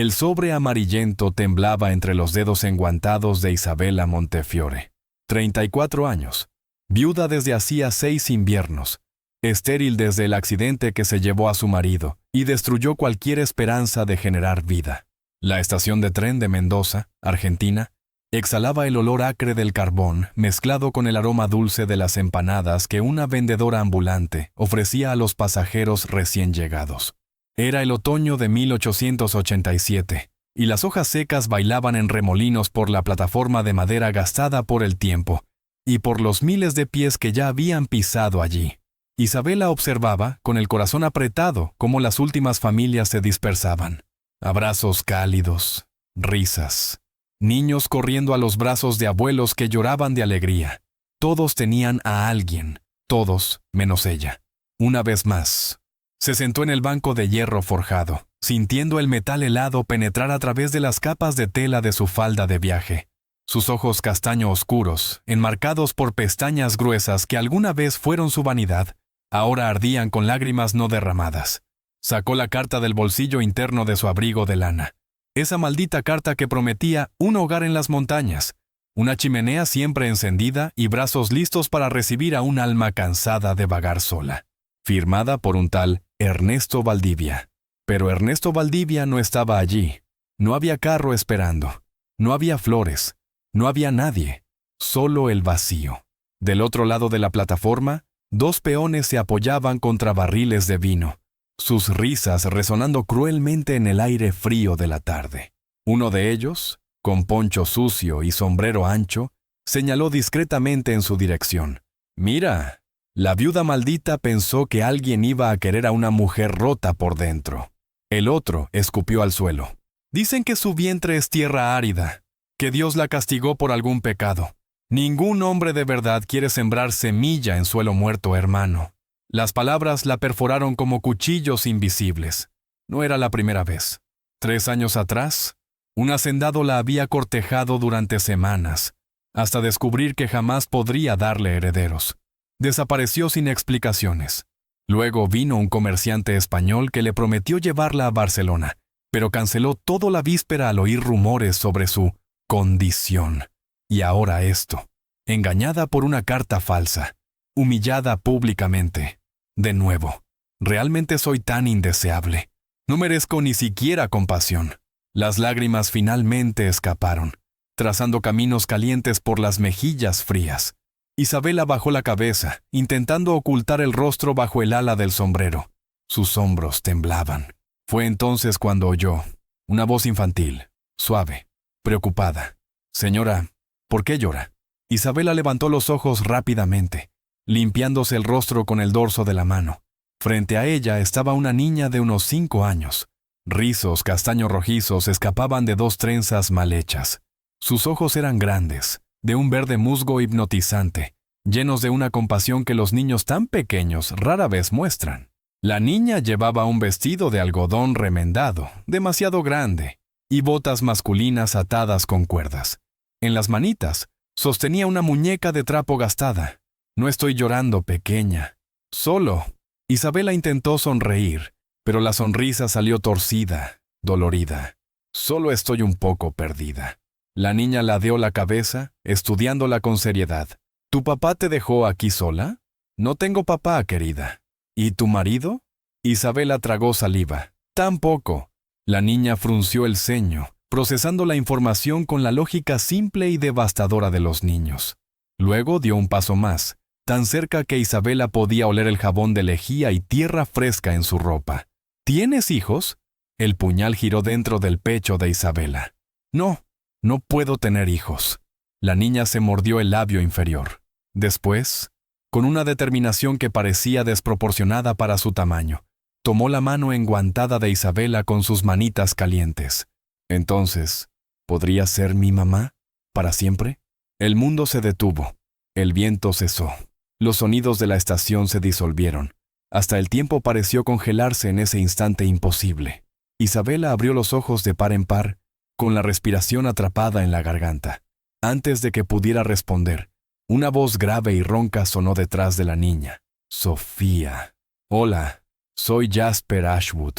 El sobre amarillento temblaba entre los dedos enguantados de Isabella Montefiore. 34 años. Viuda desde hacía 6 inviernos. Estéril desde el accidente que se llevó a su marido y destruyó cualquier esperanza de generar vida. La estación de tren de Mendoza, Argentina, exhalaba el olor acre del carbón mezclado con el aroma dulce de las empanadas que una vendedora ambulante ofrecía a los pasajeros recién llegados. Era el otoño de 1887, y las hojas secas bailaban en remolinos por la plataforma de madera gastada por el tiempo y por los miles de pies que ya habían pisado allí. Isabella observaba, con el corazón apretado, cómo las últimas familias se dispersaban. Abrazos cálidos, risas, niños corriendo a los brazos de abuelos que lloraban de alegría. Todos tenían a alguien, todos menos ella. Una vez más, se sentó en el banco de hierro forjado, sintiendo el metal helado penetrar a través de las capas de tela de su falda de viaje. Sus ojos castaño oscuros, enmarcados por pestañas gruesas que alguna vez fueron su vanidad, ahora ardían con lágrimas no derramadas. Sacó la carta del bolsillo interno de su abrigo de lana. Esa maldita carta que prometía un hogar en las montañas, una chimenea siempre encendida y brazos listos para recibir a un alma cansada de vagar sola. Firmada por un tal Ernesto Valdivia. Pero Ernesto Valdivia no estaba allí. No había carro esperando. No había flores. No había nadie. Solo el vacío. Del otro lado de la plataforma, 2 peones se apoyaban contra barriles de vino, sus risas resonando cruelmente en el aire frío de la tarde. Uno de ellos, con poncho sucio y sombrero ancho, señaló discretamente en su dirección. «Mira». La viuda maldita pensó que alguien iba a querer a una mujer rota por dentro. El otro escupió al suelo. «Dicen que su vientre es tierra árida, que Dios la castigó por algún pecado. Ningún hombre de verdad quiere sembrar semilla en suelo muerto, hermano». Las palabras la perforaron como cuchillos invisibles. No era la primera vez. 3 años atrás, un hacendado la había cortejado durante semanas, hasta descubrir que jamás podría darle herederos. Desapareció sin explicaciones. Luego vino un comerciante español que le prometió llevarla a Barcelona, pero canceló todo la víspera al oír rumores sobre su condición. Y ahora esto, engañada por una carta falsa, humillada públicamente. De nuevo, realmente soy tan indeseable. No merezco ni siquiera compasión. Las lágrimas finalmente escaparon, trazando caminos calientes por las mejillas frías. Isabella bajó la cabeza, intentando ocultar el rostro bajo el ala del sombrero. Sus hombros temblaban. Fue entonces cuando oyó una voz infantil, suave, preocupada. «Señora, ¿por qué llora?» Isabella levantó los ojos rápidamente, limpiándose el rostro con el dorso de la mano. Frente a ella estaba una niña de unos 5 años. Rizos castaño rojizos escapaban de 2 trenzas mal hechas. Sus ojos eran grandes, de un verde musgo hipnotizante, llenos de una compasión que los niños tan pequeños rara vez muestran. La niña llevaba un vestido de algodón remendado, demasiado grande, y botas masculinas atadas con cuerdas. En las manitas sostenía una muñeca de trapo gastada. «No estoy llorando, pequeña. Solo». Isabella intentó sonreír, pero la sonrisa salió torcida, dolorida. «Solo estoy un poco perdida». La niña ladeó la cabeza, estudiándola con seriedad. «¿Tu papá te dejó aquí sola?» «No tengo papá, querida». «¿Y tu marido?» Isabella tragó saliva. «Tampoco». La niña frunció el ceño, procesando la información con la lógica simple y devastadora de los niños. Luego dio un paso más, tan cerca que Isabella podía oler el jabón de lejía y tierra fresca en su ropa. «¿Tienes hijos?» El puñal giró dentro del pecho de Isabella. «No, no puedo tener hijos». La niña se mordió el labio inferior. Después, con una determinación que parecía desproporcionada para su tamaño, tomó la mano enguantada de Isabella con sus manitas calientes. «Entonces, ¿podría ser mi mamá? ¿Para siempre?» El mundo se detuvo. El viento cesó. Los sonidos de la estación se disolvieron. Hasta el tiempo pareció congelarse en ese instante imposible. Isabella abrió los ojos de par en par, con la respiración atrapada en la garganta. Antes de que pudiera responder, una voz grave y ronca sonó detrás de la niña. «Sofía». «Hola, soy Jasper Ashwood».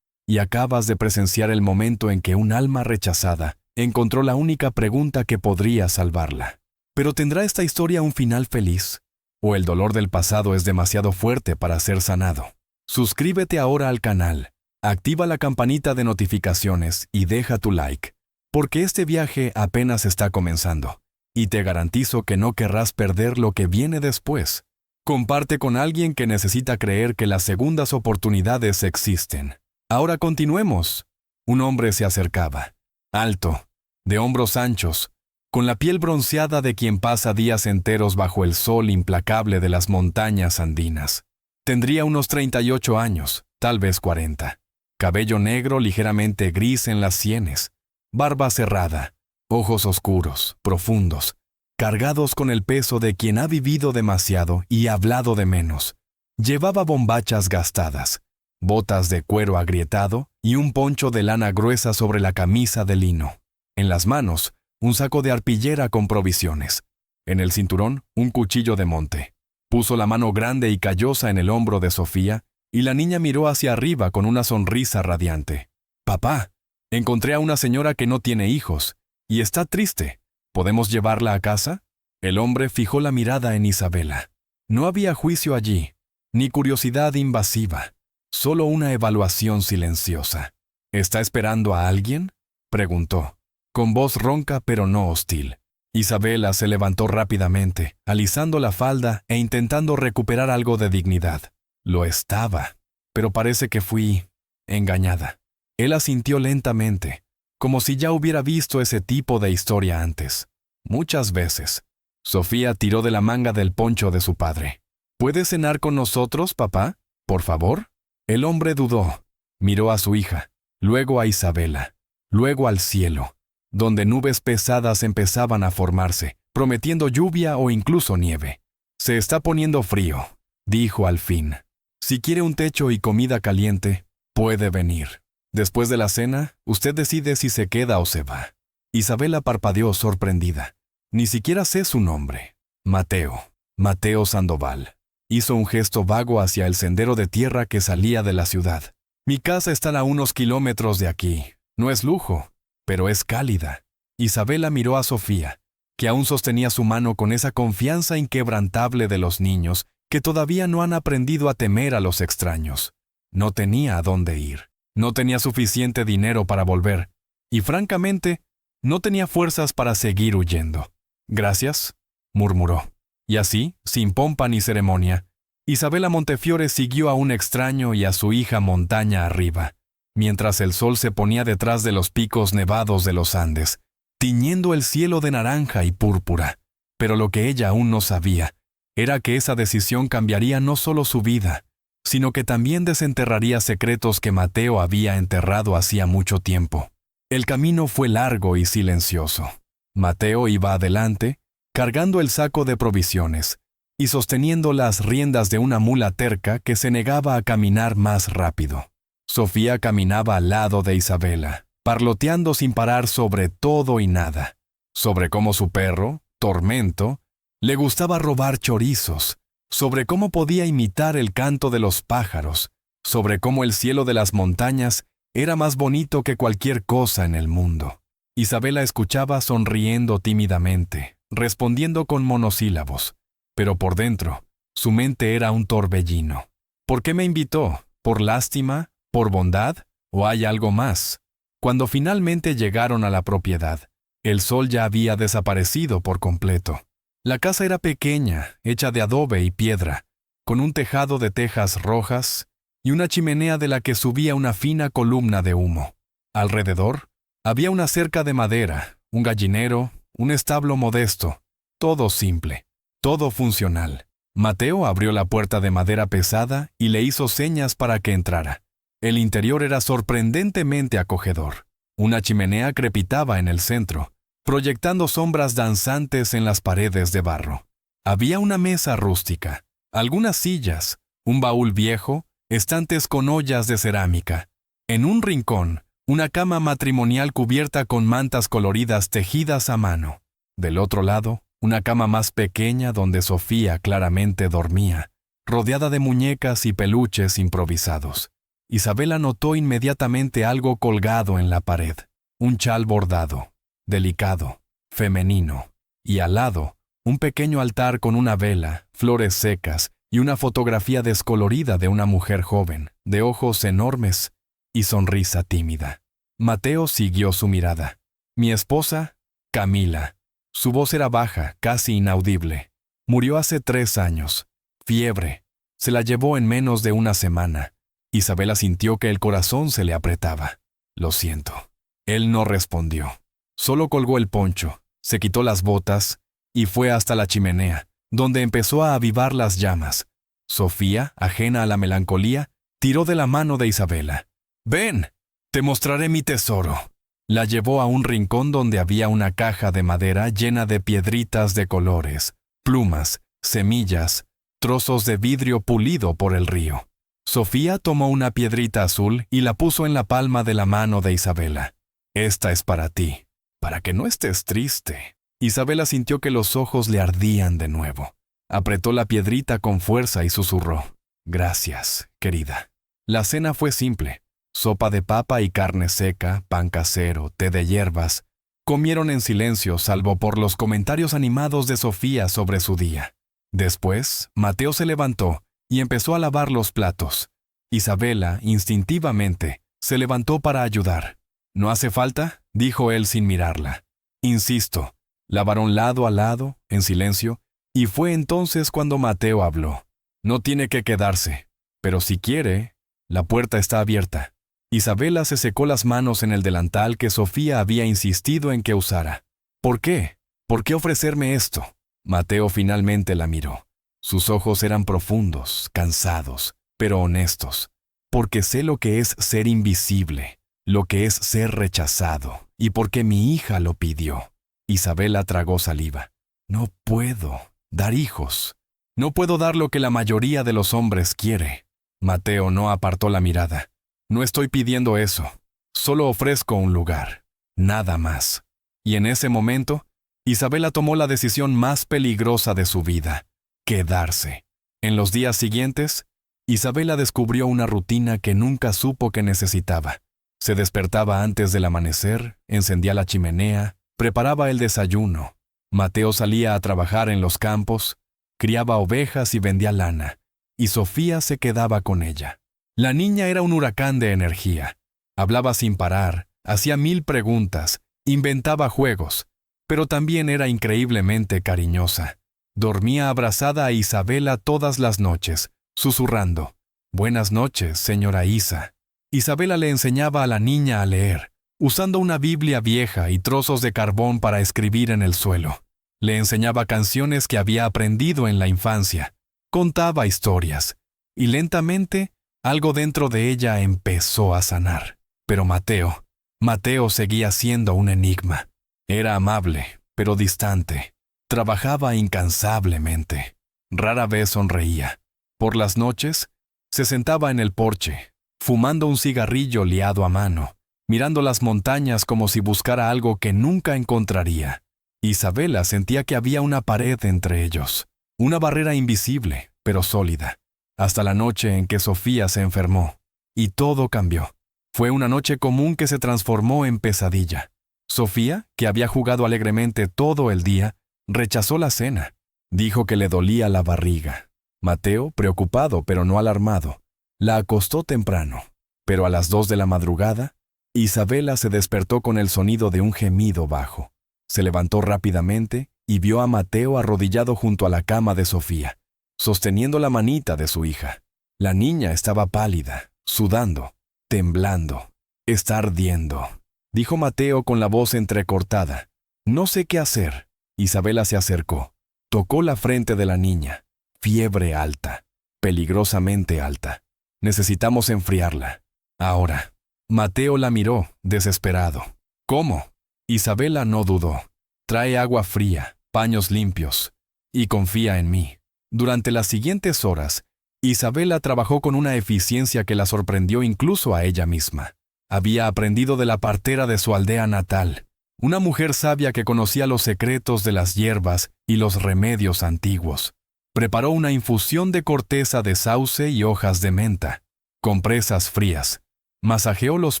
y acabas de presenciar el momento en que un alma rechazada encontró la única pregunta que podría salvarla. ¿Pero tendrá esta historia un final feliz? ¿O el dolor del pasado es demasiado fuerte para ser sanado? Suscríbete ahora al canal, activa la campanita de notificaciones y deja tu like, porque este viaje apenas está comenzando, y te garantizo que no querrás perder lo que viene después. Comparte con alguien que necesita creer que las segundas oportunidades existen. Ahora continuemos. Un hombre se acercaba, alto, de hombros anchos, con la piel bronceada de quien pasa días enteros bajo el sol implacable de las montañas andinas. Tendría unos 38 años, tal vez 40. Cabello negro ligeramente gris en las sienes, barba cerrada, ojos oscuros, profundos, cargados con el peso de quien ha vivido demasiado y hablado de menos. Llevaba bombachas gastadas, botas de cuero agrietado y un poncho de lana gruesa sobre la camisa de lino. En las manos, un saco de arpillera con provisiones. En el cinturón, un cuchillo de monte. Puso la mano grande y callosa en el hombro de Sofía, y la niña miró hacia arriba con una sonrisa radiante. «Papá, encontré a una señora que no tiene hijos, y está triste. ¿Podemos llevarla a casa?» El hombre fijó la mirada en Isabela. No había juicio allí, ni curiosidad invasiva, solo una evaluación silenciosa. «¿Está esperando a alguien?», preguntó, con voz ronca pero no hostil. Isabela se levantó rápidamente, alisando la falda e intentando recuperar algo de dignidad. Lo estaba, pero parece que fui engañada. Él asintió lentamente, como si ya hubiera visto ese tipo de historia antes. Muchas veces. Sofía tiró de la manga del poncho de su padre. «¿Puedes cenar con nosotros, papá? Por favor». El hombre dudó. Miró a su hija, luego a Isabela, luego al cielo, donde nubes pesadas empezaban a formarse, prometiendo lluvia o incluso nieve. «Se está poniendo frío», dijo al fin. «Si quiere un techo y comida caliente, puede venir. Después de la cena, usted decide si se queda o se va». Isabela parpadeó sorprendida. «Ni siquiera sé su nombre». «Mateo Sandoval». Hizo un gesto vago hacia el sendero de tierra que salía de la ciudad. «Mi casa está a unos kilómetros de aquí. No es lujo, pero es cálida». Isabela miró a Sofía, que aún sostenía su mano con esa confianza inquebrantable de los niños que todavía no han aprendido a temer a los extraños. No tenía a dónde ir. No tenía suficiente dinero para volver. Y francamente, no tenía fuerzas para seguir huyendo. «Gracias», murmuró. Y así, sin pompa ni ceremonia, Isabela Montefiore siguió a un extraño y a su hija montaña arriba, mientras el sol se ponía detrás de los picos nevados de los Andes, tiñendo el cielo de naranja y púrpura. Pero lo que ella aún no sabía era que esa decisión cambiaría no solo su vida, sino que también desenterraría secretos que Mateo había enterrado hacía mucho tiempo. El camino fue largo y silencioso. Mateo iba adelante, cargando el saco de provisiones y sosteniendo las riendas de una mula terca que se negaba a caminar más rápido. Sofía caminaba al lado de Isabela, parloteando sin parar sobre todo y nada, sobre cómo su perro, Tormento, le gustaba robar chorizos, sobre cómo podía imitar el canto de los pájaros, sobre cómo el cielo de las montañas era más bonito que cualquier cosa en el mundo. Isabela escuchaba sonriendo tímidamente, respondiendo con monosílabos, pero por dentro, su mente era un torbellino. ¿Por qué me invitó? ¿Por lástima? ¿Por bondad? ¿O hay algo más? Cuando finalmente llegaron a la propiedad, el sol ya había desaparecido por completo. La casa era pequeña, hecha de adobe y piedra, con un tejado de tejas rojas y una chimenea de la que subía una fina columna de humo. Alrededor, había una cerca de madera, un gallinero, un establo modesto, todo simple, todo funcional. Mateo abrió la puerta de madera pesada y le hizo señas para que entrara. El interior era sorprendentemente acogedor. Una chimenea crepitaba en el centro, proyectando sombras danzantes en las paredes de barro. Había una mesa rústica, algunas sillas, un baúl viejo, estantes con ollas de cerámica. En un rincón, una cama matrimonial cubierta con mantas coloridas tejidas a mano. Del otro lado, una cama más pequeña donde Sofía claramente dormía, rodeada de muñecas y peluches improvisados. Isabela notó inmediatamente algo colgado en la pared, un chal bordado, delicado, femenino, y al lado, un pequeño altar con una vela, flores secas y una fotografía descolorida de una mujer joven, de ojos enormes y sonrisa tímida. Mateo siguió su mirada. Mi esposa, Camila. Su voz era baja, casi inaudible. Murió hace 3 años. Fiebre. Se la llevó en menos de una semana. Isabela sintió que el corazón se le apretaba. Lo siento. Él no respondió. Solo colgó el poncho, se quitó las botas y fue hasta la chimenea, donde empezó a avivar las llamas. Sofía, ajena a la melancolía, tiró de la mano de Isabela. «Ven, te mostraré mi tesoro». La llevó a un rincón donde había una caja de madera llena de piedritas de colores, plumas, semillas, trozos de vidrio pulido por el río. Sofía tomó una piedrita azul y la puso en la palma de la mano de Isabela. «Esta es para ti, para que no estés triste». Isabela sintió que los ojos le ardían de nuevo. Apretó la piedrita con fuerza y susurró. «Gracias, querida». La cena fue simple. Sopa de papa y carne seca, pan casero, té de hierbas. Comieron en silencio, salvo por los comentarios animados de Sofía sobre su día. Después, Mateo se levantó y empezó a lavar los platos. Isabela, instintivamente, se levantó para ayudar. «¿No hace falta?», dijo él sin mirarla. «Insisto». Lavaron lado a lado, en silencio, y fue entonces cuando Mateo habló. «No tiene que quedarse, pero si quiere, la puerta está abierta». Isabela se secó las manos en el delantal que Sofía había insistido en que usara. «¿Por qué? ¿Por qué ofrecerme esto?». Mateo finalmente la miró. Sus ojos eran profundos, cansados, pero honestos. «Porque sé lo que es ser invisible, lo que es ser rechazado, y porque mi hija lo pidió». Isabela tragó saliva. «No puedo dar hijos. No puedo dar lo que la mayoría de los hombres quiere». Mateo no apartó la mirada. «No estoy pidiendo eso. Solo ofrezco un lugar. Nada más». Y en ese momento, Isabela tomó la decisión más peligrosa de su vida: quedarse. En los días siguientes, Isabela descubrió una rutina que nunca supo que necesitaba. Se despertaba antes del amanecer, encendía la chimenea, preparaba el desayuno. Mateo salía a trabajar en los campos, criaba ovejas y vendía lana, y Sofía se quedaba con ella. La niña era un huracán de energía. Hablaba sin parar, hacía 1000 preguntas, inventaba juegos, pero también era increíblemente cariñosa. Dormía abrazada a Isabela todas las noches, susurrando: «Buenas noches, señora Isa». Isabela le enseñaba a la niña a leer, usando una Biblia vieja y trozos de carbón para escribir en el suelo. Le enseñaba canciones que había aprendido en la infancia. Contaba historias. Y lentamente, algo dentro de ella empezó a sanar. Pero Mateo seguía siendo un enigma. Era amable, pero distante. Trabajaba incansablemente. Rara vez sonreía. Por las noches, se sentaba en el porche, fumando un cigarrillo liado a mano, mirando las montañas como si buscara algo que nunca encontraría. Isabela sentía que había una pared entre ellos, una barrera invisible, pero sólida, hasta la noche en que Sofía se enfermó, y todo cambió. Fue una noche común que se transformó en pesadilla. Sofía, que había jugado alegremente todo el día, rechazó la cena. Dijo que le dolía la barriga. Mateo, preocupado pero no alarmado, la acostó temprano, pero a las 2 de la madrugada, Isabela se despertó con el sonido de un gemido bajo. Se levantó rápidamente y vio a Mateo arrodillado junto a la cama de Sofía, sosteniendo la manita de su hija. La niña estaba pálida, sudando, temblando. «Está ardiendo», dijo Mateo con la voz entrecortada. «No sé qué hacer». Isabela se acercó, tocó la frente de la niña. «Fiebre alta, peligrosamente alta. Necesitamos enfriarla. Ahora». Mateo la miró, desesperado. «¿Cómo?». Isabela no dudó. «Trae agua fría, paños limpios, y confía en mí». Durante las siguientes horas, Isabela trabajó con una eficiencia que la sorprendió incluso a ella misma. Había aprendido de la partera de su aldea natal, una mujer sabia que conocía los secretos de las hierbas y los remedios antiguos. Preparó una infusión de corteza de sauce y hojas de menta. compresas frías. Masajeó los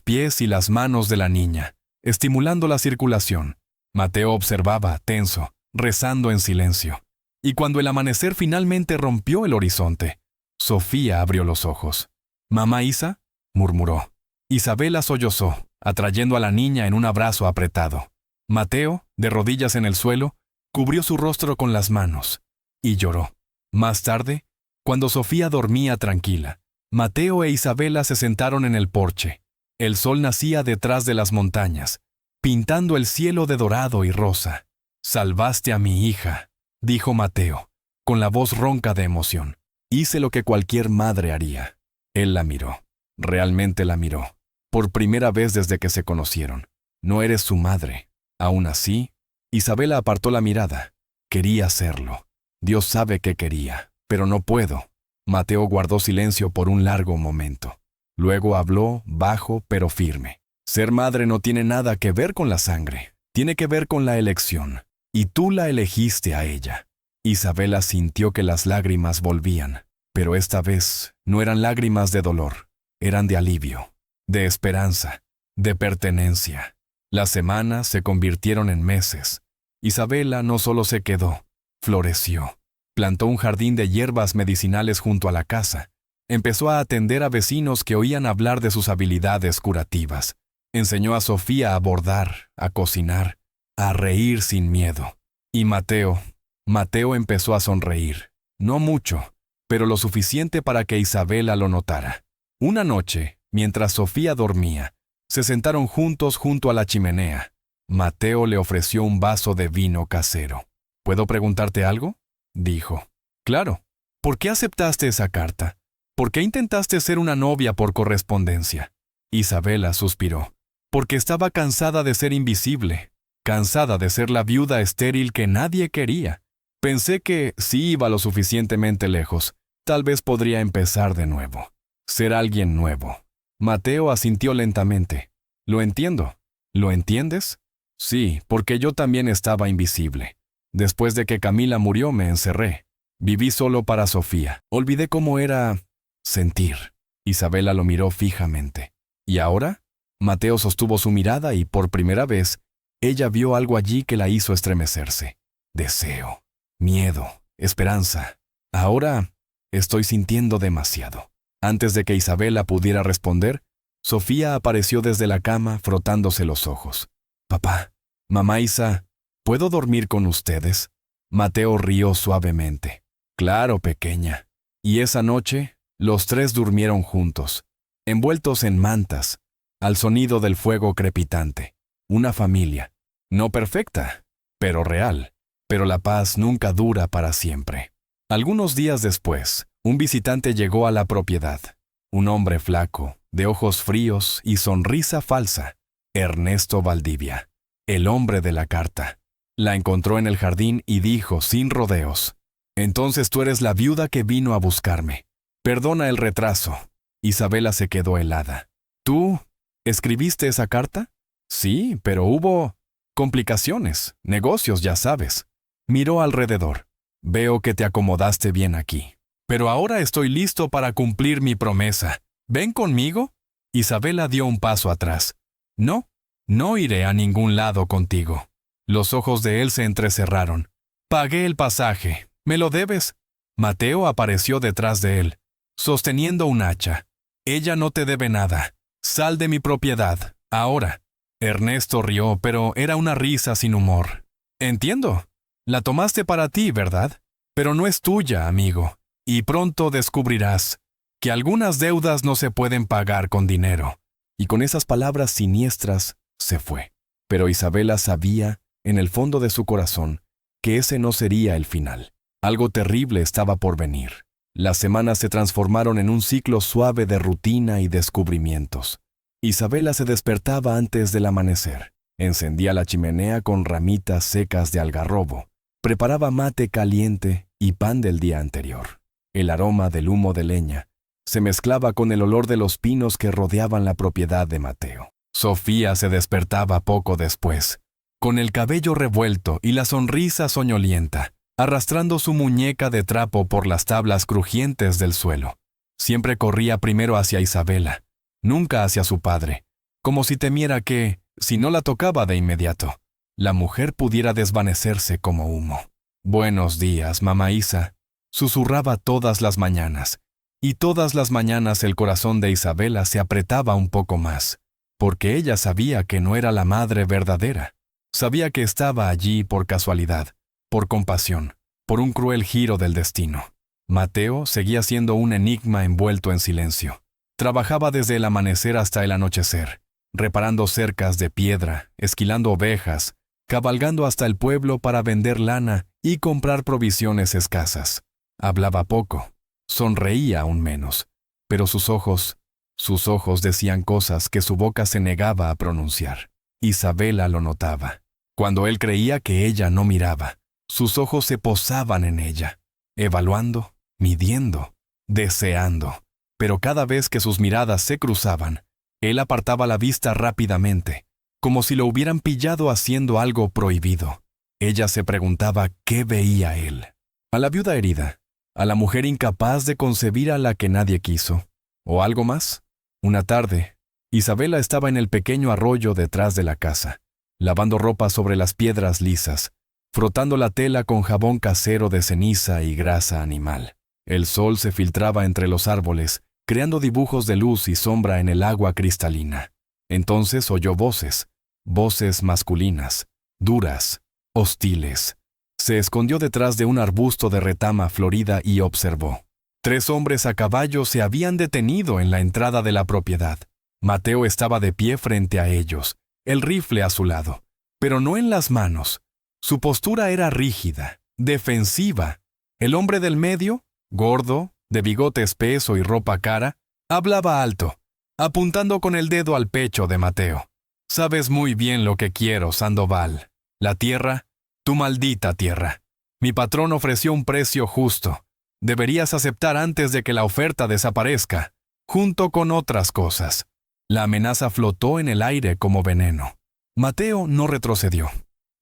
pies y las manos de la niña, estimulando la circulación. Mateo observaba, tenso, rezando en silencio. Y cuando el amanecer finalmente rompió el horizonte, Sofía abrió los ojos. «¿Mamá Isa?», murmuró. Isabela sollozó, atrayendo a la niña en un abrazo apretado. Mateo, de rodillas en el suelo, cubrió su rostro con las manos y lloró. Más tarde, cuando Sofía dormía tranquila, Mateo e Isabela se sentaron en el porche. El sol nacía detrás de las montañas, pintando el cielo de dorado y rosa. «Salvaste a mi hija», dijo Mateo, con la voz ronca de emoción. «Hice lo que cualquier madre haría». Él la miró. Realmente la miró. Por primera vez desde que se conocieron. «No eres su madre». Aún así, Isabela apartó la mirada. Quería hacerlo. Dios sabe que quería, pero no puedo. Mateo guardó silencio por un largo momento. Luego habló, bajo pero firme. «Ser madre no tiene nada que ver con la sangre. Tiene que ver con la elección. Y tú la elegiste a ella». Isabela sintió que las lágrimas volvían, pero esta vez no eran lágrimas de dolor, eran de alivio, de esperanza, de pertenencia. Las semanas se convirtieron en meses. Isabela no solo se quedó, floreció. Plantó un jardín de hierbas medicinales junto a la casa. Empezó a atender a vecinos que oían hablar de sus habilidades curativas. Enseñó a Sofía a bordar, a cocinar, a reír sin miedo. Y Mateo empezó a sonreír. No mucho, pero lo suficiente para que Isabela lo notara. Una noche, mientras Sofía dormía, se sentaron juntos junto a la chimenea. Mateo le ofreció un vaso de vino casero. «¿Puedo preguntarte algo?», dijo. «Claro. ¿Por qué aceptaste esa carta? ¿Por qué intentaste ser una novia por correspondencia?». Isabela suspiró. «Porque estaba cansada de ser invisible, cansada de ser la viuda estéril que nadie quería. Pensé que, si iba lo suficientemente lejos, tal vez podría empezar de nuevo. Ser alguien nuevo». Mateo asintió lentamente. «Lo entiendo». «¿Lo entiendes?». «Sí, porque yo también estaba invisible. Después de que Camila murió me encerré. Viví solo para Sofía. Olvidé cómo era sentir». Isabela lo miró fijamente. «¿Y ahora?». Mateo sostuvo su mirada y, por primera vez, ella vio algo allí que la hizo estremecerse. Deseo, miedo, esperanza. «Ahora estoy sintiendo demasiado». Antes de que Isabela pudiera responder, Sofía apareció desde la cama frotándose los ojos. «Papá, mamá Isa, ¿puedo dormir con ustedes?». Mateo rió suavemente. «Claro, pequeña». Y esa noche, los tres durmieron juntos, envueltos en mantas, al sonido del fuego crepitante. Una familia, no perfecta, pero real. Pero la paz nunca dura para siempre. Algunos días después, un visitante llegó a la propiedad. Un hombre flaco, de ojos fríos y sonrisa falsa. Ernesto Valdivia, el hombre de la carta. La encontró en el jardín y dijo sin rodeos: «Entonces tú eres la viuda que vino a buscarme. Perdona el retraso». Isabela se quedó helada. «¿Tú escribiste esa carta?». «Sí, pero hubo complicaciones, negocios, ya sabes». Miró alrededor. «Veo que te acomodaste bien aquí. Pero ahora estoy listo para cumplir mi promesa. ¿Ven conmigo?». Isabela dio un paso atrás. «No, no iré a ningún lado contigo». Los ojos de él se entrecerraron. «Pagué el pasaje. ¿Me lo debes?». Mateo apareció detrás de él, sosteniendo un hacha. «Ella no te debe nada. Sal de mi propiedad, ahora». Ernesto rió, pero era una risa sin humor. «Entiendo. La tomaste para ti, ¿verdad? Pero no es tuya, amigo. Y pronto descubrirás que algunas deudas no se pueden pagar con dinero». Y con esas palabras siniestras se fue. Pero Isabela sabía, en el fondo de su corazón, que ese no sería el final. Algo terrible estaba por venir. Las semanas se transformaron en un ciclo suave de rutina y descubrimientos. Isabela se despertaba antes del amanecer. Encendía la chimenea con ramitas secas de algarrobo. Preparaba mate caliente y pan del día anterior. El aroma del humo de leña se mezclaba con el olor de los pinos que rodeaban la propiedad de Mateo. Sofía se despertaba poco después, con el cabello revuelto y la sonrisa soñolienta, arrastrando su muñeca de trapo por las tablas crujientes del suelo. Siempre corría primero hacia Isabela, nunca hacia su padre, como si temiera que, si no la tocaba de inmediato, la mujer pudiera desvanecerse como humo. «Buenos días, mamá Isa», susurraba todas las mañanas, y todas las mañanas el corazón de Isabela se apretaba un poco más, porque ella sabía que no era la madre verdadera. Sabía que estaba allí por casualidad, por compasión, por un cruel giro del destino. Mateo seguía siendo un enigma envuelto en silencio. Trabajaba desde el amanecer hasta el anochecer, reparando cercas de piedra, esquilando ovejas, cabalgando hasta el pueblo para vender lana y comprar provisiones escasas. Hablaba poco, sonreía aún menos, pero sus ojos decían cosas que su boca se negaba a pronunciar. Isabela lo notaba. Cuando él creía que ella no miraba, sus ojos se posaban en ella, evaluando, midiendo, deseando. Pero cada vez que sus miradas se cruzaban, él apartaba la vista rápidamente, como si lo hubieran pillado haciendo algo prohibido. Ella se preguntaba qué veía él. A la viuda herida, a la mujer incapaz de concebir a la que nadie quiso, o algo más. Una tarde, Isabela estaba en el pequeño arroyo detrás de la casa, lavando ropa sobre las piedras lisas, frotando la tela con jabón casero de ceniza y grasa animal. El sol se filtraba entre los árboles, creando dibujos de luz y sombra en el agua cristalina. Entonces oyó voces masculinas, duras, hostiles. Se escondió detrás de un arbusto de retama florida y observó. 3 hombres a caballo se habían detenido en la entrada de la propiedad. Mateo estaba de pie frente a ellos, el rifle a su lado, pero no en las manos. Su postura era rígida, defensiva. El hombre del medio, gordo, de bigote espeso y ropa cara, hablaba alto, apuntando con el dedo al pecho de Mateo. «Sabes muy bien lo que quiero, Sandoval. La tierra, tu maldita tierra. Mi patrón ofreció un precio justo. Deberías aceptar antes de que la oferta desaparezca, junto con otras cosas». La amenaza flotó en el aire como veneno. Mateo no retrocedió.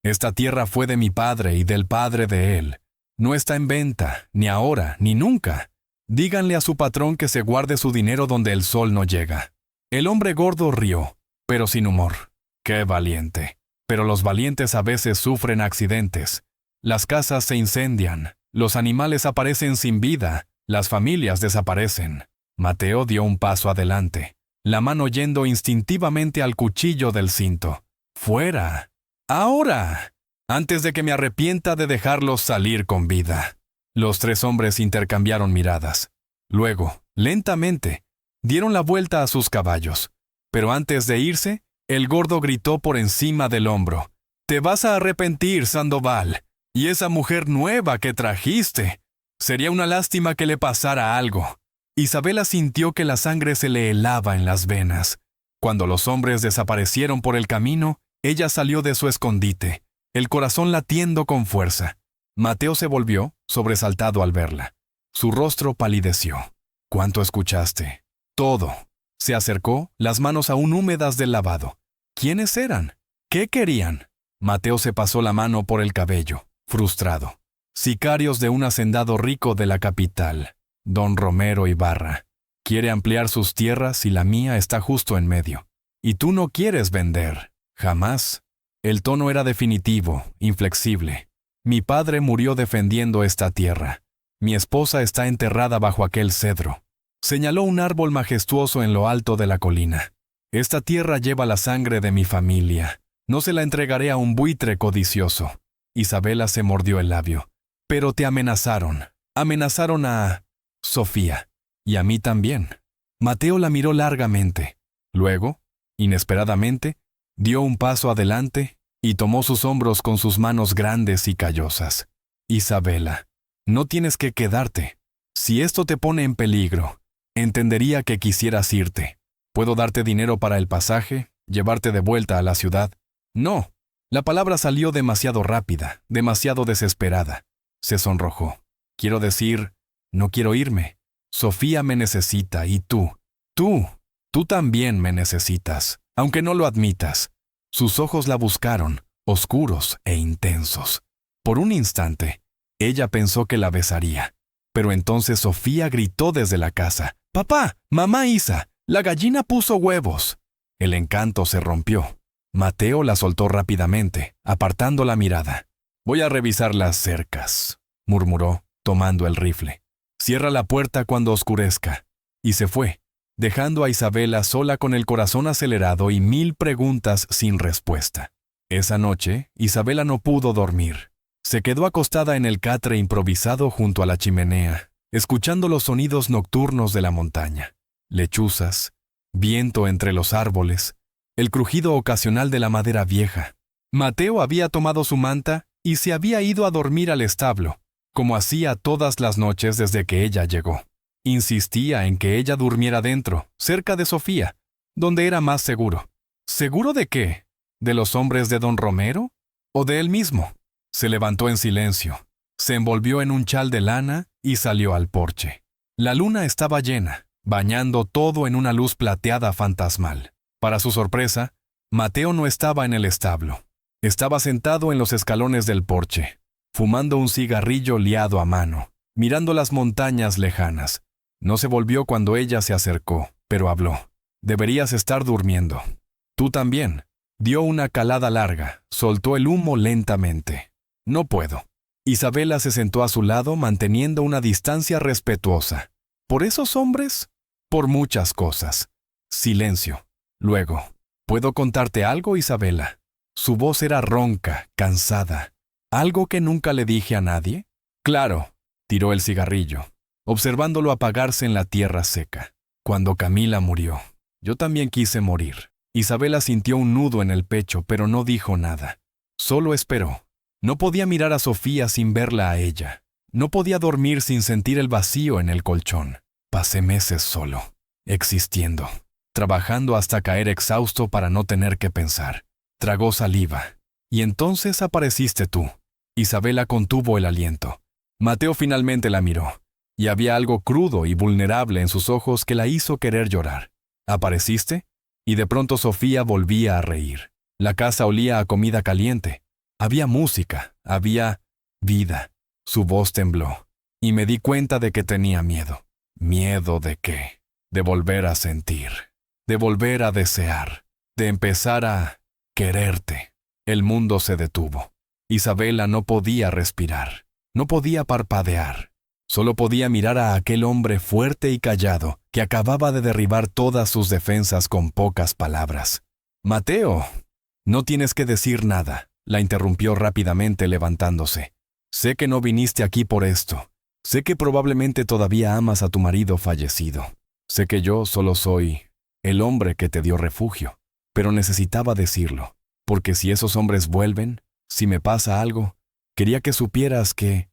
«Esta tierra fue de mi padre y del padre de él. No está en venta, ni ahora, ni nunca. Díganle a su patrón que se guarde su dinero donde el sol no llega». El hombre gordo rió, pero sin humor. «Qué valiente. Pero los valientes a veces sufren accidentes. Las casas se incendian, los animales aparecen sin vida, las familias desaparecen». Mateo dio un paso adelante, la mano yendo instintivamente al cuchillo del cinto. «Fuera. Ahora. Antes de que me arrepienta de dejarlos salir con vida». Los 3 hombres intercambiaron miradas. Luego, lentamente, dieron la vuelta a sus caballos. Pero antes de irse, el gordo gritó por encima del hombro. «Te vas a arrepentir, Sandoval. Y esa mujer nueva que trajiste. Sería una lástima que le pasara algo». Isabela sintió que la sangre se le helaba en las venas. Cuando los hombres desaparecieron por el camino, ella salió de su escondite, el corazón latiendo con fuerza. Mateo se volvió, sobresaltado al verla. Su rostro palideció. «¿Cuánto escuchaste?» «Todo». Se acercó, las manos aún húmedas del lavado. ¿Quiénes eran? ¿Qué querían? Mateo se pasó la mano por el cabello, frustrado. «Sicarios de un hacendado rico de la capital, don Romero Ibarra. Quiere ampliar sus tierras y la mía está justo en medio. Y tú no quieres vender. Jamás». El tono era definitivo, inflexible. «Mi padre murió defendiendo esta tierra. Mi esposa está enterrada bajo aquel cedro». Señaló un árbol majestuoso en lo alto de la colina. «Esta tierra lleva la sangre de mi familia. No se la entregaré a un buitre codicioso». Isabela se mordió el labio. «Pero te amenazaron. Amenazaron a Sofía. Y a mí también». Mateo la miró largamente. Luego, inesperadamente, dio un paso adelante y tomó sus hombros con sus manos grandes y callosas. «Isabela, no tienes que quedarte. Si esto te pone en peligro, entendería que quisieras irte. Puedo darte dinero para el pasaje, llevarte de vuelta a la ciudad». «No». La palabra salió demasiado rápida, demasiado desesperada. Se sonrojó. «Quiero decir, no quiero irme. Sofía me necesita y tú también me necesitas, aunque no lo admitas». Sus ojos la buscaron, oscuros e intensos. Por un instante, ella pensó que la besaría. Pero entonces Sofía gritó desde la casa, «Papá, mamá Isa, la gallina puso huevos». El encanto se rompió. Mateo la soltó rápidamente, apartando la mirada. «Voy a revisar las cercas», murmuró, tomando el rifle. «Cierra la puerta cuando oscurezca». Y se fue, dejando a Isabela sola con el corazón acelerado y 1000 preguntas sin respuesta. Esa noche, Isabela no pudo dormir. Se quedó acostada en el catre improvisado junto a la chimenea, escuchando los sonidos nocturnos de la montaña. Lechuzas, viento entre los árboles, el crujido ocasional de la madera vieja. Mateo había tomado su manta y se había ido a dormir al establo, como hacía todas las noches desde que ella llegó. Insistía en que ella durmiera dentro, cerca de Sofía, donde era más seguro. ¿Seguro de qué? ¿De los hombres de don Romero? ¿O de él mismo? Se levantó en silencio, se envolvió en un chal de lana y salió al porche. La luna estaba llena, bañando todo en una luz plateada fantasmal. Para su sorpresa, Mateo no estaba en el establo. Estaba sentado en los escalones del porche, fumando un cigarrillo liado a mano, mirando las montañas lejanas. No se volvió cuando ella se acercó, pero habló. «Deberías estar durmiendo». «Tú también». Dio una calada larga, soltó el humo lentamente. «No puedo». Isabela se sentó a su lado manteniendo una distancia respetuosa. ¿Por esos hombres? Por muchas cosas. Silencio. Luego, «¿Puedo contarte algo, Isabela?» Su voz era ronca, cansada. «¿Algo que nunca le dije a nadie?» «Claro». Tiró el cigarrillo, observándolo apagarse en la tierra seca. «Cuando Camila murió, yo también quise morir». Isabela sintió un nudo en el pecho, pero no dijo nada. Solo esperó. No podía mirar a Sofía sin verla a ella. No podía dormir sin sentir el vacío en el colchón. Pasé meses solo, existiendo, trabajando hasta caer exhausto para no tener que pensar. Tragó saliva. Y entonces apareciste tú. Isabela contuvo el aliento. Mateo finalmente la miró, y había algo crudo y vulnerable en sus ojos que la hizo querer llorar. ¿Apareciste? Y de pronto Sofía volvía a reír. La casa olía a comida caliente. Había música, había vida. Su voz tembló, y me di cuenta de que tenía miedo. ¿Miedo de qué? De volver a sentir, de volver a desear, de empezar a quererte. El mundo se detuvo. Isabela no podía respirar, no podía parpadear. Solo podía mirar a aquel hombre fuerte y callado que acababa de derribar todas sus defensas con pocas palabras. «Mateo, no tienes que decir nada», la interrumpió rápidamente levantándose. «Sé que no viniste aquí por esto. Sé que probablemente todavía amas a tu marido fallecido. Sé que yo solo soy el hombre que te dio refugio. Pero necesitaba decirlo, porque si esos hombres vuelven, si me pasa algo, quería que supieras que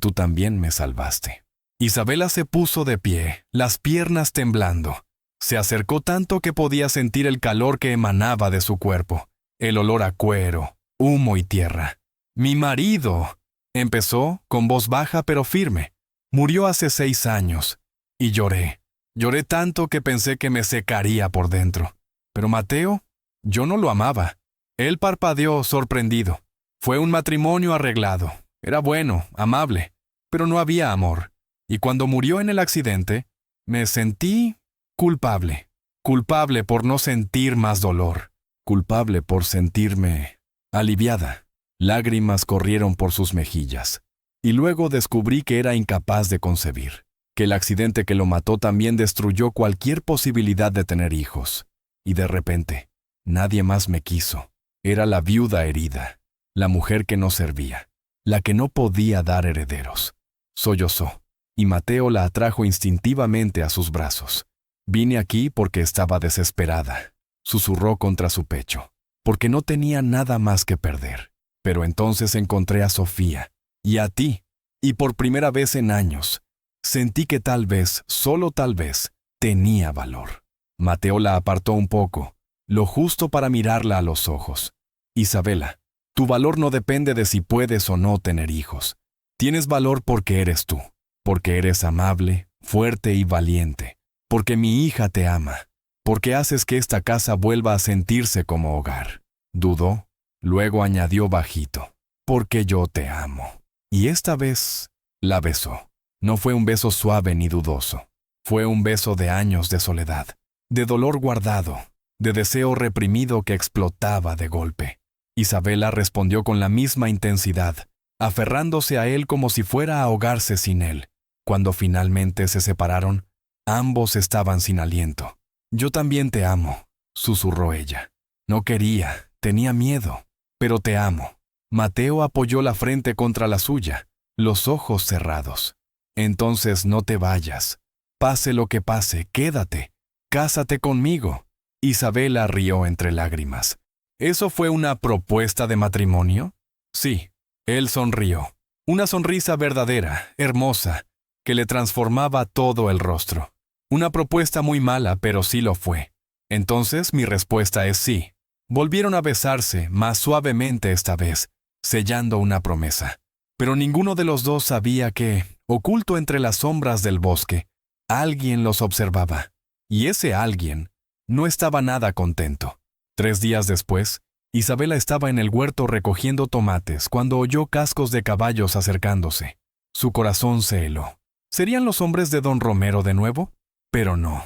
tú también me salvaste». Isabela se puso de pie, las piernas temblando. Se acercó tanto que podía sentir el calor que emanaba de su cuerpo, el olor a cuero, humo y tierra. «Mi marido», empezó con voz baja pero firme, «murió hace 6 años. Y lloré. Lloré tanto que pensé que me secaría por dentro. Pero Mateo, yo no lo amaba». Él parpadeó sorprendido. «Fue un matrimonio arreglado. Era bueno, amable, pero no había amor. Y cuando murió en el accidente, me sentí culpable. Culpable por no sentir más dolor. Culpable por sentirme aliviada». Lágrimas corrieron por sus mejillas. Y luego descubrí que era incapaz de concebir, que el accidente que lo mató también destruyó cualquier posibilidad de tener hijos. Y de repente, nadie más me quiso. Era la viuda herida, la mujer que no servía, la que no podía dar herederos. Sollozó, y Mateo la atrajo instintivamente a sus brazos. «Vine aquí porque estaba desesperada», susurró contra su pecho, «porque no tenía nada más que perder. Pero entonces encontré a Sofía, y a ti, y por primera vez en años, sentí que tal vez, solo tal vez, tenía valor». Mateo la apartó un poco, lo justo para mirarla a los ojos. «Isabela, tu valor no depende de si puedes o no tener hijos. Tienes valor porque eres tú, porque eres amable, fuerte y valiente, porque mi hija te ama, porque haces que esta casa vuelva a sentirse como hogar». Dudó, luego añadió bajito, «porque yo te amo». Y esta vez la besó. No fue un beso suave ni dudoso. Fue un beso de años de soledad, de dolor guardado, de deseo reprimido que explotaba de golpe. Isabela respondió con la misma intensidad, aferrándose a él como si fuera a ahogarse sin él. Cuando finalmente se separaron, ambos estaban sin aliento. «Yo también te amo», susurró ella. «No quería, tenía miedo, pero te amo». Mateo apoyó la frente contra la suya, los ojos cerrados. «Entonces no te vayas. Pase lo que pase, quédate. Cásate conmigo». Isabela rió entre lágrimas. ¿Eso fue una propuesta de matrimonio? Sí. Él sonrió. Una sonrisa verdadera, hermosa, que le transformaba todo el rostro. Una propuesta muy mala, pero sí lo fue. Entonces mi respuesta es sí. Volvieron a besarse, más suavemente esta vez, sellando una promesa. Pero ninguno de los dos sabía que, oculto entre las sombras del bosque, alguien los observaba. Y ese alguien no estaba nada contento. 3 días después, Isabela estaba en el huerto recogiendo tomates cuando oyó cascos de caballos acercándose. Su corazón se heló. ¿Serían los hombres de don Romero de nuevo? Pero no.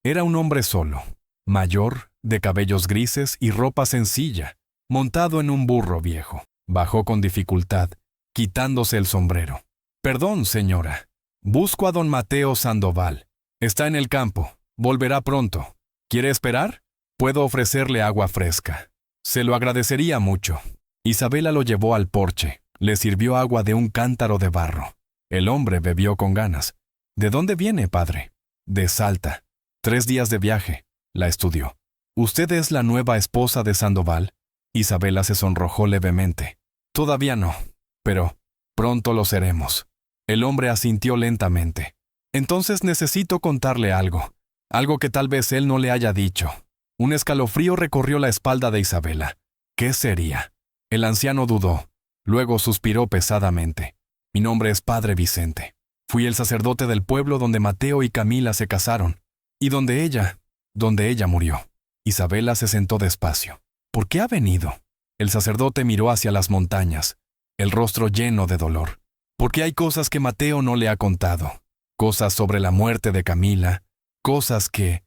Era un hombre solo, mayor, de cabellos grises y ropa sencilla, montado en un burro viejo. Bajó con dificultad, quitándose el sombrero. «Perdón, señora. Busco a don Mateo Sandoval. Está en el campo. Volverá pronto. ¿Quiere esperar? Puedo ofrecerle agua fresca. Se lo agradecería mucho». Isabela lo llevó al porche. Le sirvió agua de un cántaro de barro. El hombre bebió con ganas. «¿De dónde viene, padre?» «De Salta. 3 días de viaje». La estudió. «¿Usted es la nueva esposa de Sandoval?» Isabela se sonrojó levemente. «Todavía no, pero pronto lo seremos». El hombre asintió lentamente. «Entonces necesito contarle algo. Algo que tal vez él no le haya dicho». Un escalofrío recorrió la espalda de Isabela. ¿Qué sería? El anciano dudó. Luego suspiró pesadamente. «Mi nombre es Padre Vicente. Fui el sacerdote del pueblo donde Mateo y Camila se casaron. Y donde ella murió». Isabela se sentó despacio. «¿Por qué ha venido?» El sacerdote miró hacia las montañas, el rostro lleno de dolor. «Porque hay cosas que Mateo no le ha contado. Cosas sobre la muerte de Camila. Cosas que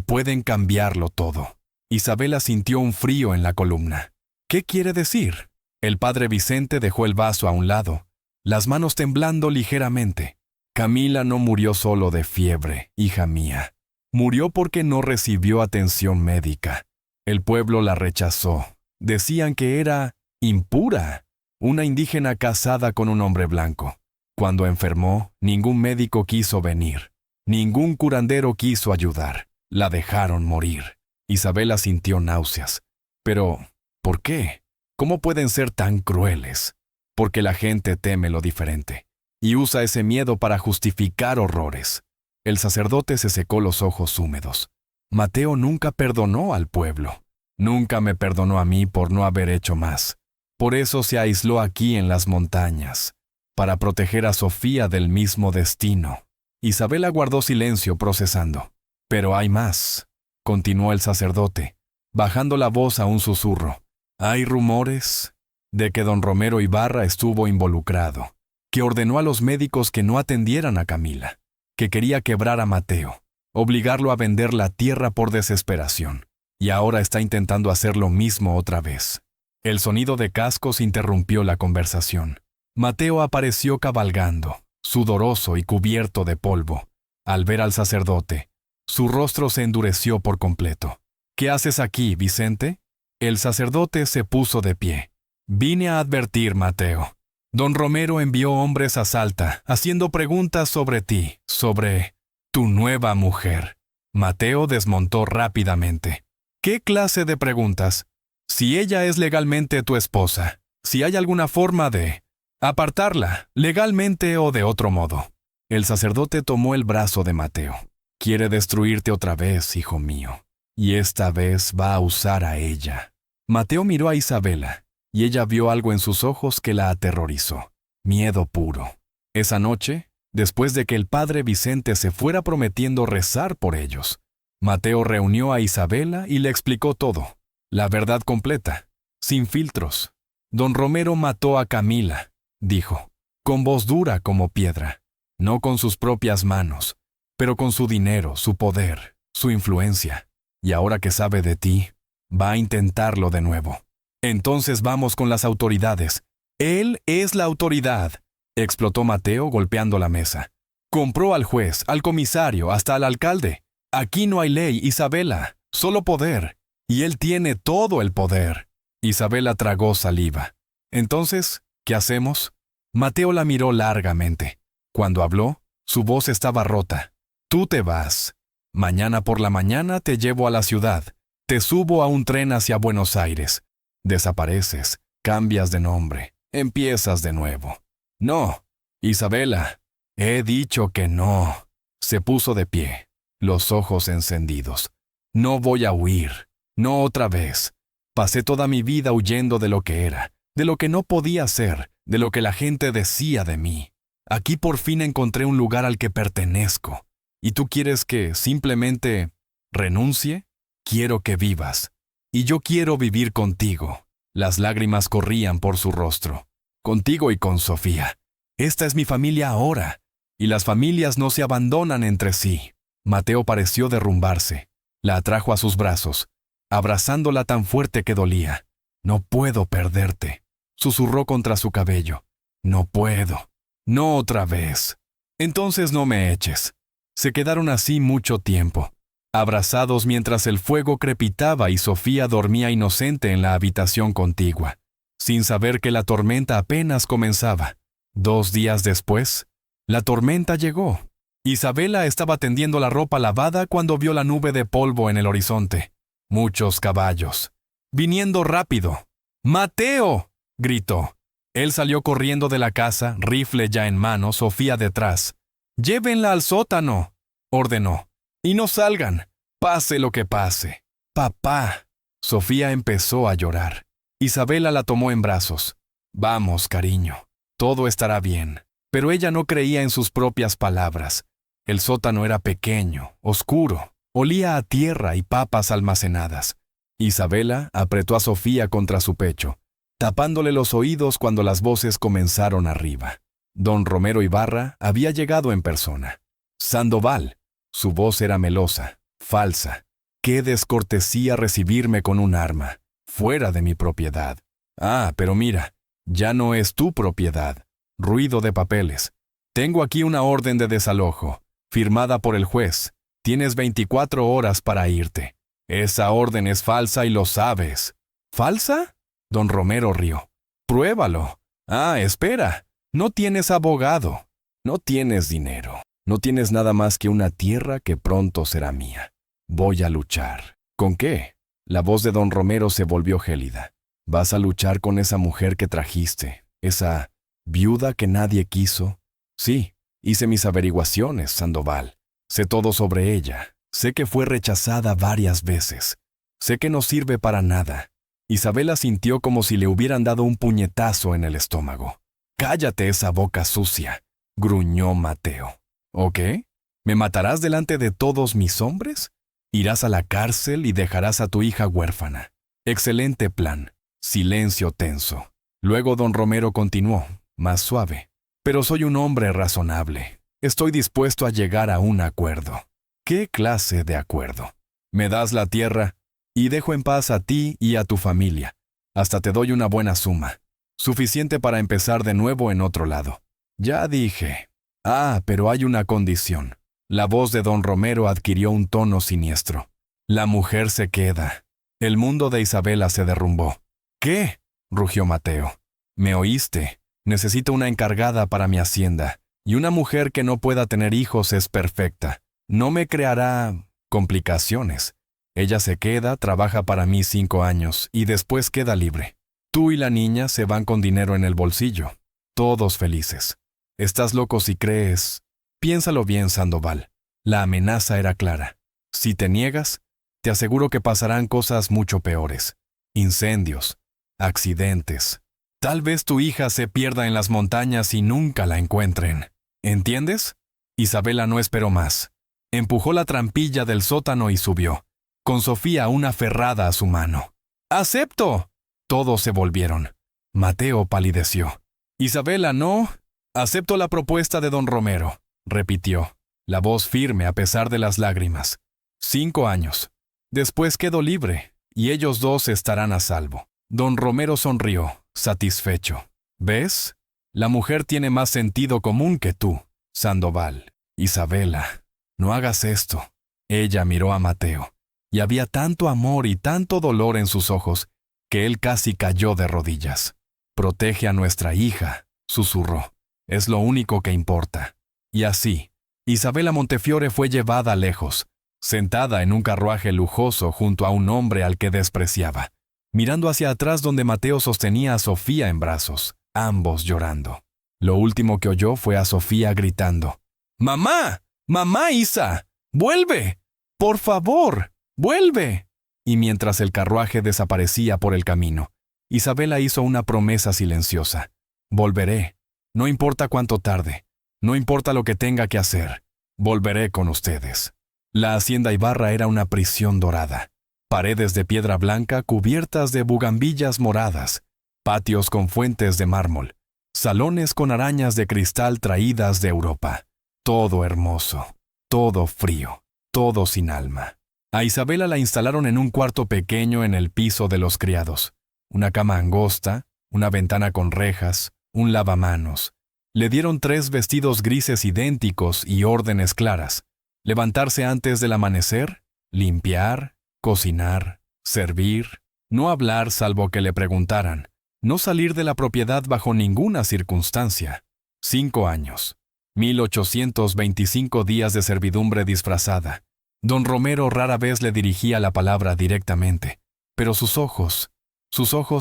pueden cambiarlo todo». Isabela sintió un frío en la columna. «¿Qué quiere decir?» El padre Vicente dejó el vaso a un lado, las manos temblando ligeramente. «Camila no murió solo de fiebre, hija mía. Murió porque no recibió atención médica. El pueblo la rechazó. Decían que era impura, una indígena casada con un hombre blanco. Cuando enfermó, ningún médico quiso venir. Ningún curandero quiso ayudar. La dejaron morir». Isabela sintió náuseas. «Pero, ¿por qué? ¿Cómo pueden ser tan crueles?» «Porque la gente teme lo diferente y usa ese miedo para justificar horrores». El sacerdote se secó los ojos húmedos. «Mateo nunca perdonó al pueblo. Nunca me perdonó a mí por no haber hecho más. Por eso se aisló aquí en las montañas, para proteger a Sofía del mismo destino». Isabela guardó silencio procesando. «Pero hay más», continuó el sacerdote, bajando la voz a un susurro. «Hay rumores de que don Romero Ibarra estuvo involucrado, que ordenó a los médicos que no atendieran a Camila, que quería quebrar a Mateo, obligarlo a vender la tierra por desesperación, y ahora está intentando hacer lo mismo otra vez». El sonido de cascos interrumpió la conversación. Mateo apareció cabalgando, sudoroso y cubierto de polvo. Al ver al sacerdote, su rostro se endureció por completo. «¿Qué haces aquí, Vicente?» El sacerdote se puso de pie. «Vine a advertir, Mateo. Don Romero envió hombres a Salta, haciendo preguntas sobre ti, sobre tu nueva mujer». Mateo desmontó rápidamente. «¿Qué clase de preguntas? Si ella es legalmente tu esposa, si hay alguna forma de apartarla, legalmente o de otro modo». El sacerdote tomó el brazo de Mateo. «Quiere destruirte otra vez, hijo mío, y esta vez va a usar a ella». Mateo miró a Isabela, y ella vio algo en sus ojos que la aterrorizó. Miedo puro. Esa noche, después de que el padre Vicente se fuera prometiendo rezar por ellos, Mateo reunió a Isabela y le explicó todo, la verdad completa, sin filtros. «Don Romero mató a Camila», dijo, con voz dura como piedra, «no con sus propias manos, pero con su dinero, su poder, su influencia. Y ahora que sabe de ti, va a intentarlo de nuevo. Entonces vamos con las autoridades. Él es la autoridad, explotó Mateo golpeando la mesa. Compró al juez, al comisario, hasta al alcalde. Aquí no hay ley, Isabela, solo poder. Y él tiene todo el poder. Isabela tragó saliva. Entonces, ¿qué hacemos? Mateo la miró largamente. Cuando habló, su voz estaba rota. Tú te vas. Mañana por la mañana te llevo a la ciudad. Te subo a un tren hacia Buenos Aires. Desapareces, cambias de nombre, empiezas de nuevo. No, Isabela, he dicho que no. Se puso de pie, los ojos encendidos. No voy a huir, no otra vez. Pasé toda mi vida huyendo de lo que era, de lo que no podía ser, de lo que la gente decía de mí. Aquí por fin encontré un lugar al que pertenezco. ¿Y tú quieres que simplemente renuncie? Quiero que vivas. Y yo quiero vivir contigo. Las lágrimas corrían por su rostro. Contigo y con Sofía. Esta es mi familia ahora. Y las familias no se abandonan entre sí. Mateo pareció derrumbarse. La atrajo a sus brazos, abrazándola tan fuerte que dolía. No puedo perderte, susurró contra su cabello. No puedo. No otra vez. Entonces no me eches. Se quedaron así mucho tiempo, abrazados mientras el fuego crepitaba y Sofía dormía inocente en la habitación contigua, sin saber que la tormenta apenas comenzaba. 2 días después, la tormenta llegó. Isabela estaba tendiendo la ropa lavada cuando vio la nube de polvo en el horizonte. Muchos caballos. Viniendo rápido. ¡Mateo!, gritó. Él salió corriendo de la casa, rifle ya en mano, Sofía detrás. «Llévenla al sótano», ordenó. «Y no salgan, pase lo que pase». «Papá». Sofía empezó a llorar. Isabela la tomó en brazos. «Vamos, cariño, todo estará bien». Pero ella no creía en sus propias palabras. El sótano era pequeño, oscuro, olía a tierra y papas almacenadas. Isabela apretó a Sofía contra su pecho, tapándole los oídos cuando las voces comenzaron arriba. Don Romero Ibarra había llegado en persona. Sandoval. Su voz era melosa, falsa. Qué descortesía recibirme con un arma, fuera de mi propiedad. Ah, pero mira, ya no es tu propiedad. Ruido de papeles. Tengo aquí una orden de desalojo, firmada por el juez. Tienes 24 horas para irte. Esa orden es falsa y lo sabes. ¿Falsa? Don Romero rió. Pruébalo. Ah, espera. No tienes abogado. No tienes dinero. No tienes nada más que una tierra que pronto será mía. Voy a luchar. ¿Con qué? La voz de don Romero se volvió gélida. Vas a luchar con esa mujer que trajiste, esa viuda que nadie quiso. Sí, hice mis averiguaciones, Sandoval. Sé todo sobre ella. Sé que fue rechazada varias veces. Sé que no sirve para nada. Isabela sintió como si le hubieran dado un puñetazo en el estómago. «Cállate esa boca sucia», gruñó Mateo. ¿O qué? ¿Me matarás delante de todos mis hombres? Irás a la cárcel y dejarás a tu hija huérfana. Excelente plan. Silencio tenso. Luego don Romero continuó, más suave. Pero soy un hombre razonable. Estoy dispuesto a llegar a un acuerdo. ¿Qué clase de acuerdo? Me das la tierra y dejo en paz a ti y a tu familia. Hasta te doy una buena suma. Suficiente para empezar de nuevo en otro lado. Ya dije. Ah, pero hay una condición. La voz de don Romero adquirió un tono siniestro. La mujer se queda. El mundo de Isabela se derrumbó. ¿Qué? Rugió Mateo. ¿Me oíste? Necesito una encargada para mi hacienda. Y una mujer que no pueda tener hijos es perfecta. No me creará complicaciones. Ella se queda, trabaja para mí 5 años y después queda libre. Tú y la niña se van con dinero en el bolsillo. Todos felices. ¿Estás loco si crees? Piénsalo bien, Sandoval. La amenaza era clara. Si te niegas, te aseguro que pasarán cosas mucho peores. Incendios, accidentes. Tal vez tu hija se pierda en las montañas y nunca la encuentren. ¿Entiendes? Isabela no esperó más. Empujó la trampilla del sótano y subió, con Sofía aún aferrada a su mano. ¡Acepto! Todos se volvieron. Mateo palideció. Isabela, no. Acepto la propuesta de don Romero, repitió. la voz firme a pesar de las lágrimas. 5 años. Después quedo libre, y ellos dos estarán a salvo. Don Romero sonrió, satisfecho. ¿Ves? La mujer tiene más sentido común que tú, Sandoval. Isabela, no hagas esto. Ella miró a Mateo, y había tanto amor y tanto dolor en sus ojos, que él casi cayó de rodillas. Protege a nuestra hija, susurró. Es lo único que importa. Y así, Isabela Montefiore fue llevada lejos, sentada en un carruaje lujoso junto a un hombre al que despreciaba, mirando hacia atrás donde Mateo sostenía a Sofía en brazos, ambos llorando. Lo último que oyó fue a Sofía gritando: «¡Mamá! ¡Mamá, Isa! ¡Vuelve! ¡Por favor! ¡Vuelve!». Y mientras el carruaje desaparecía por el camino, Isabela hizo una promesa silenciosa: «Volveré. No importa cuánto tarde. No importa lo que tenga que hacer. Volveré con ustedes». La hacienda Ibarra era una prisión dorada. Paredes de piedra blanca cubiertas de bugambillas moradas, patios con fuentes de mármol, salones con arañas de cristal traídas de Europa. Todo hermoso, todo frío, todo sin alma. A Isabela la instalaron en un cuarto pequeño en el piso de los criados. Una cama angosta, una ventana con rejas, un lavamanos. Le dieron 3 vestidos grises idénticos y órdenes claras: levantarse antes del amanecer, limpiar, cocinar, servir, no hablar salvo que le preguntaran, no salir de la propiedad bajo ninguna circunstancia. 5 años, 1825 días de servidumbre disfrazada. Don Romero rara vez le dirigía la palabra directamente, pero sus ojos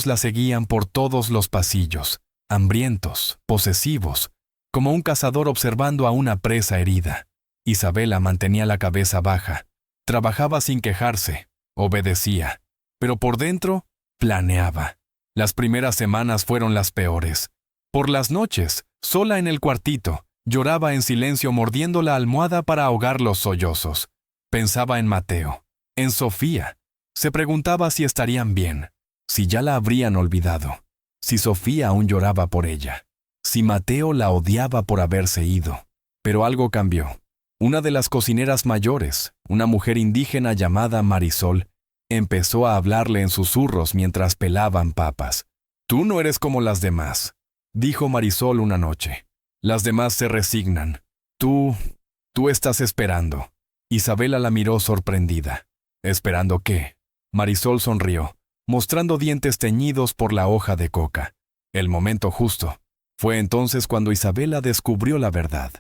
la seguían por todos los pasillos, hambrientos, posesivos, como un cazador observando a una presa herida. Isabela mantenía la cabeza baja, trabajaba sin quejarse, obedecía, pero por dentro planeaba. Las primeras semanas fueron las peores. Por las noches, sola en el cuartito, lloraba en silencio mordiendo la almohada para ahogar los sollozos. Pensaba en Mateo, en Sofía. Se preguntaba si estarían bien, si ya la habrían olvidado, si Sofía aún lloraba por ella, si Mateo la odiaba por haberse ido. Pero algo cambió. Una de las cocineras mayores, una mujer indígena llamada Marisol, empezó a hablarle en susurros mientras pelaban papas. «Tú no eres como las demás», dijo Marisol una noche. «Las demás se resignan. Tú estás esperando». Isabela la miró sorprendida. «¿Esperando qué?». Marisol sonrió, mostrando dientes teñidos por la hoja de coca. El momento justo. Fue entonces cuando Isabela descubrió la verdad.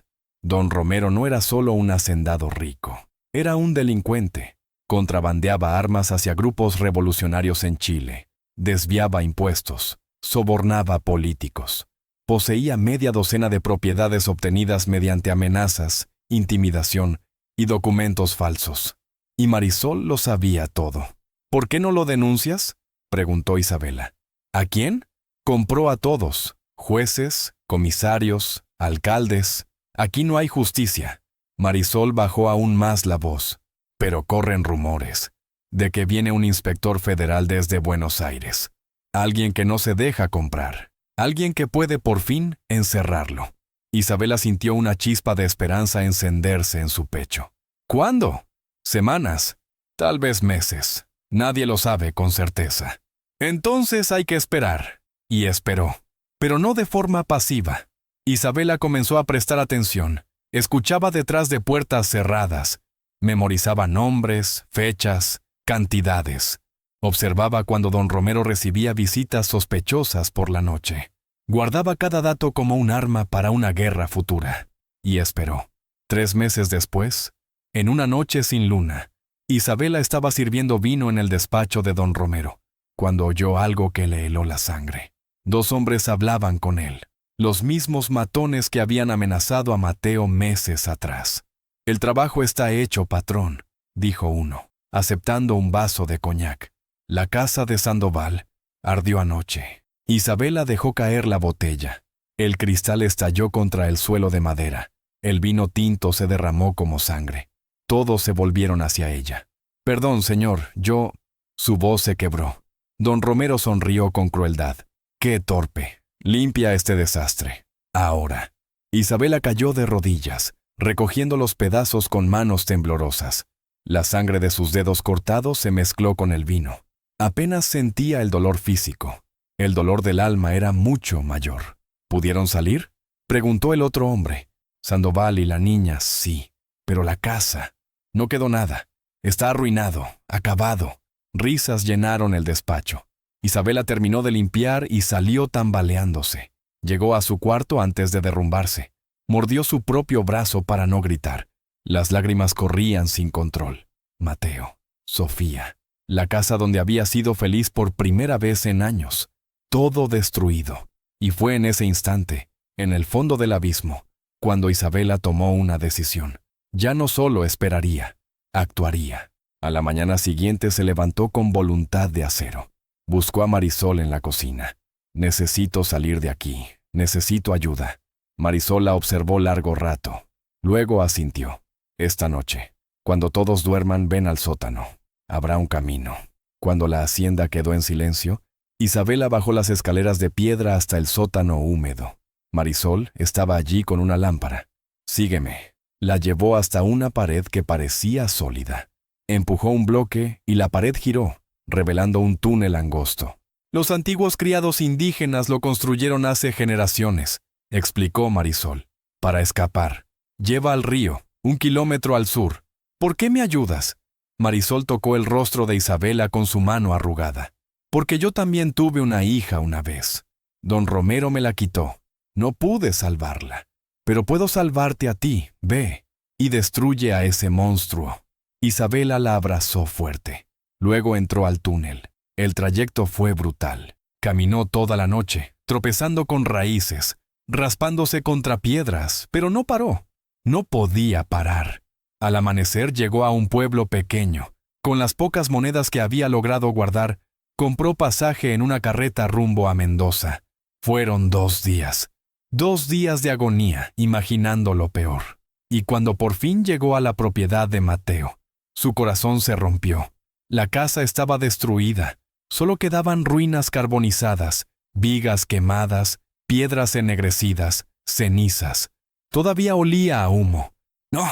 Don Romero no era solo un hacendado rico. Era un delincuente. Contrabandeaba armas hacia grupos revolucionarios en Chile. Desviaba impuestos. Sobornaba políticos. Poseía media docena de propiedades obtenidas mediante amenazas, intimidación y documentos falsos. Y Marisol lo sabía todo. «¿Por qué no lo denuncias?», preguntó Isabela. «¿A quién?». «Compró a todos, jueces, comisarios, alcaldes. Aquí no hay justicia». Marisol bajó aún más la voz. «Pero corren rumores de que viene un inspector federal desde Buenos Aires. Alguien que no se deja comprar. Alguien que puede por fin encerrarlo». Isabela sintió una chispa de esperanza encenderse en su pecho. «¿Cuándo?». «Semanas, tal vez meses. Nadie lo sabe con certeza». «Entonces hay que esperar». Y esperó, pero no de forma pasiva. Isabela comenzó a prestar atención. Escuchaba detrás de puertas cerradas. Memorizaba nombres, fechas, cantidades. Observaba cuando don Romero recibía visitas sospechosas por la noche. Guardaba cada dato como un arma para una guerra futura. Y esperó. 3 meses después, en una noche sin luna, Isabela estaba sirviendo vino en el despacho de don Romero, cuando oyó algo que le heló la sangre. 2 hombres hablaban con él. Los mismos matones que habían amenazado a Mateo meses atrás. «El trabajo está hecho, patrón», dijo uno, aceptando un vaso de coñac. «La casa de Sandoval ardió anoche». Isabela dejó caer la botella. El cristal estalló contra el suelo de madera. El vino tinto se derramó como sangre. Todos se volvieron hacia ella. «Perdón, señor, yo...». Su voz se quebró. Don Romero sonrió con crueldad. «Qué torpe. Limpia este desastre. Ahora». Isabela cayó de rodillas, recogiendo los pedazos con manos temblorosas. La sangre de sus dedos cortados se mezcló con el vino. Apenas sentía el dolor físico. El dolor del alma era mucho mayor. ¿Pudieron salir?, preguntó el otro hombre. Sandoval y la niña, sí, pero la casa. No quedó nada. Está arruinado, acabado. Risas llenaron el despacho. Isabela terminó de limpiar y salió tambaleándose. Llegó a su cuarto antes de derrumbarse. Mordió su propio brazo para no gritar. Las lágrimas corrían sin control. Mateo, Sofía, la casa donde había sido feliz por primera vez en años. Todo destruido. Y fue en ese instante, en el fondo del abismo, cuando Isabela tomó una decisión. Ya no solo esperaría, actuaría. A la mañana siguiente se levantó con voluntad de acero. Buscó a Marisol en la cocina. Necesito salir de aquí. Necesito ayuda. Marisol la observó largo rato. Luego asintió. Esta noche, cuando todos duerman, ven al sótano. Habrá un camino. Cuando la hacienda quedó en silencio, Isabela bajó las escaleras de piedra hasta el sótano húmedo. Marisol estaba allí con una lámpara. Sígueme. La llevó hasta una pared que parecía sólida. Empujó un bloque y la pared giró, revelando un túnel angosto. Los antiguos criados indígenas lo construyeron hace generaciones, explicó Marisol. Para escapar. Lleva al río, 1 kilómetro al sur. ¿Por qué me ayudas? Marisol tocó el rostro de Isabela con su mano arrugada. Porque yo también tuve una hija una vez. Don Romero me la quitó. No pude salvarla. Pero puedo salvarte a ti, ve, y destruye a ese monstruo. Isabela la abrazó fuerte. Luego entró al túnel. El trayecto fue brutal. Caminó toda la noche, tropezando con raíces, raspándose contra piedras, pero no paró. No podía parar. Al amanecer llegó a un pueblo pequeño. Con las pocas monedas que había logrado guardar, compró pasaje en una carreta rumbo a Mendoza. Fueron 2 días. 2 días de agonía, imaginando lo peor. Y cuando por fin llegó a la propiedad de Mateo, su corazón se rompió. La casa estaba destruida. Solo quedaban ruinas carbonizadas, vigas quemadas, piedras ennegrecidas, cenizas. Todavía olía a humo. ¡No!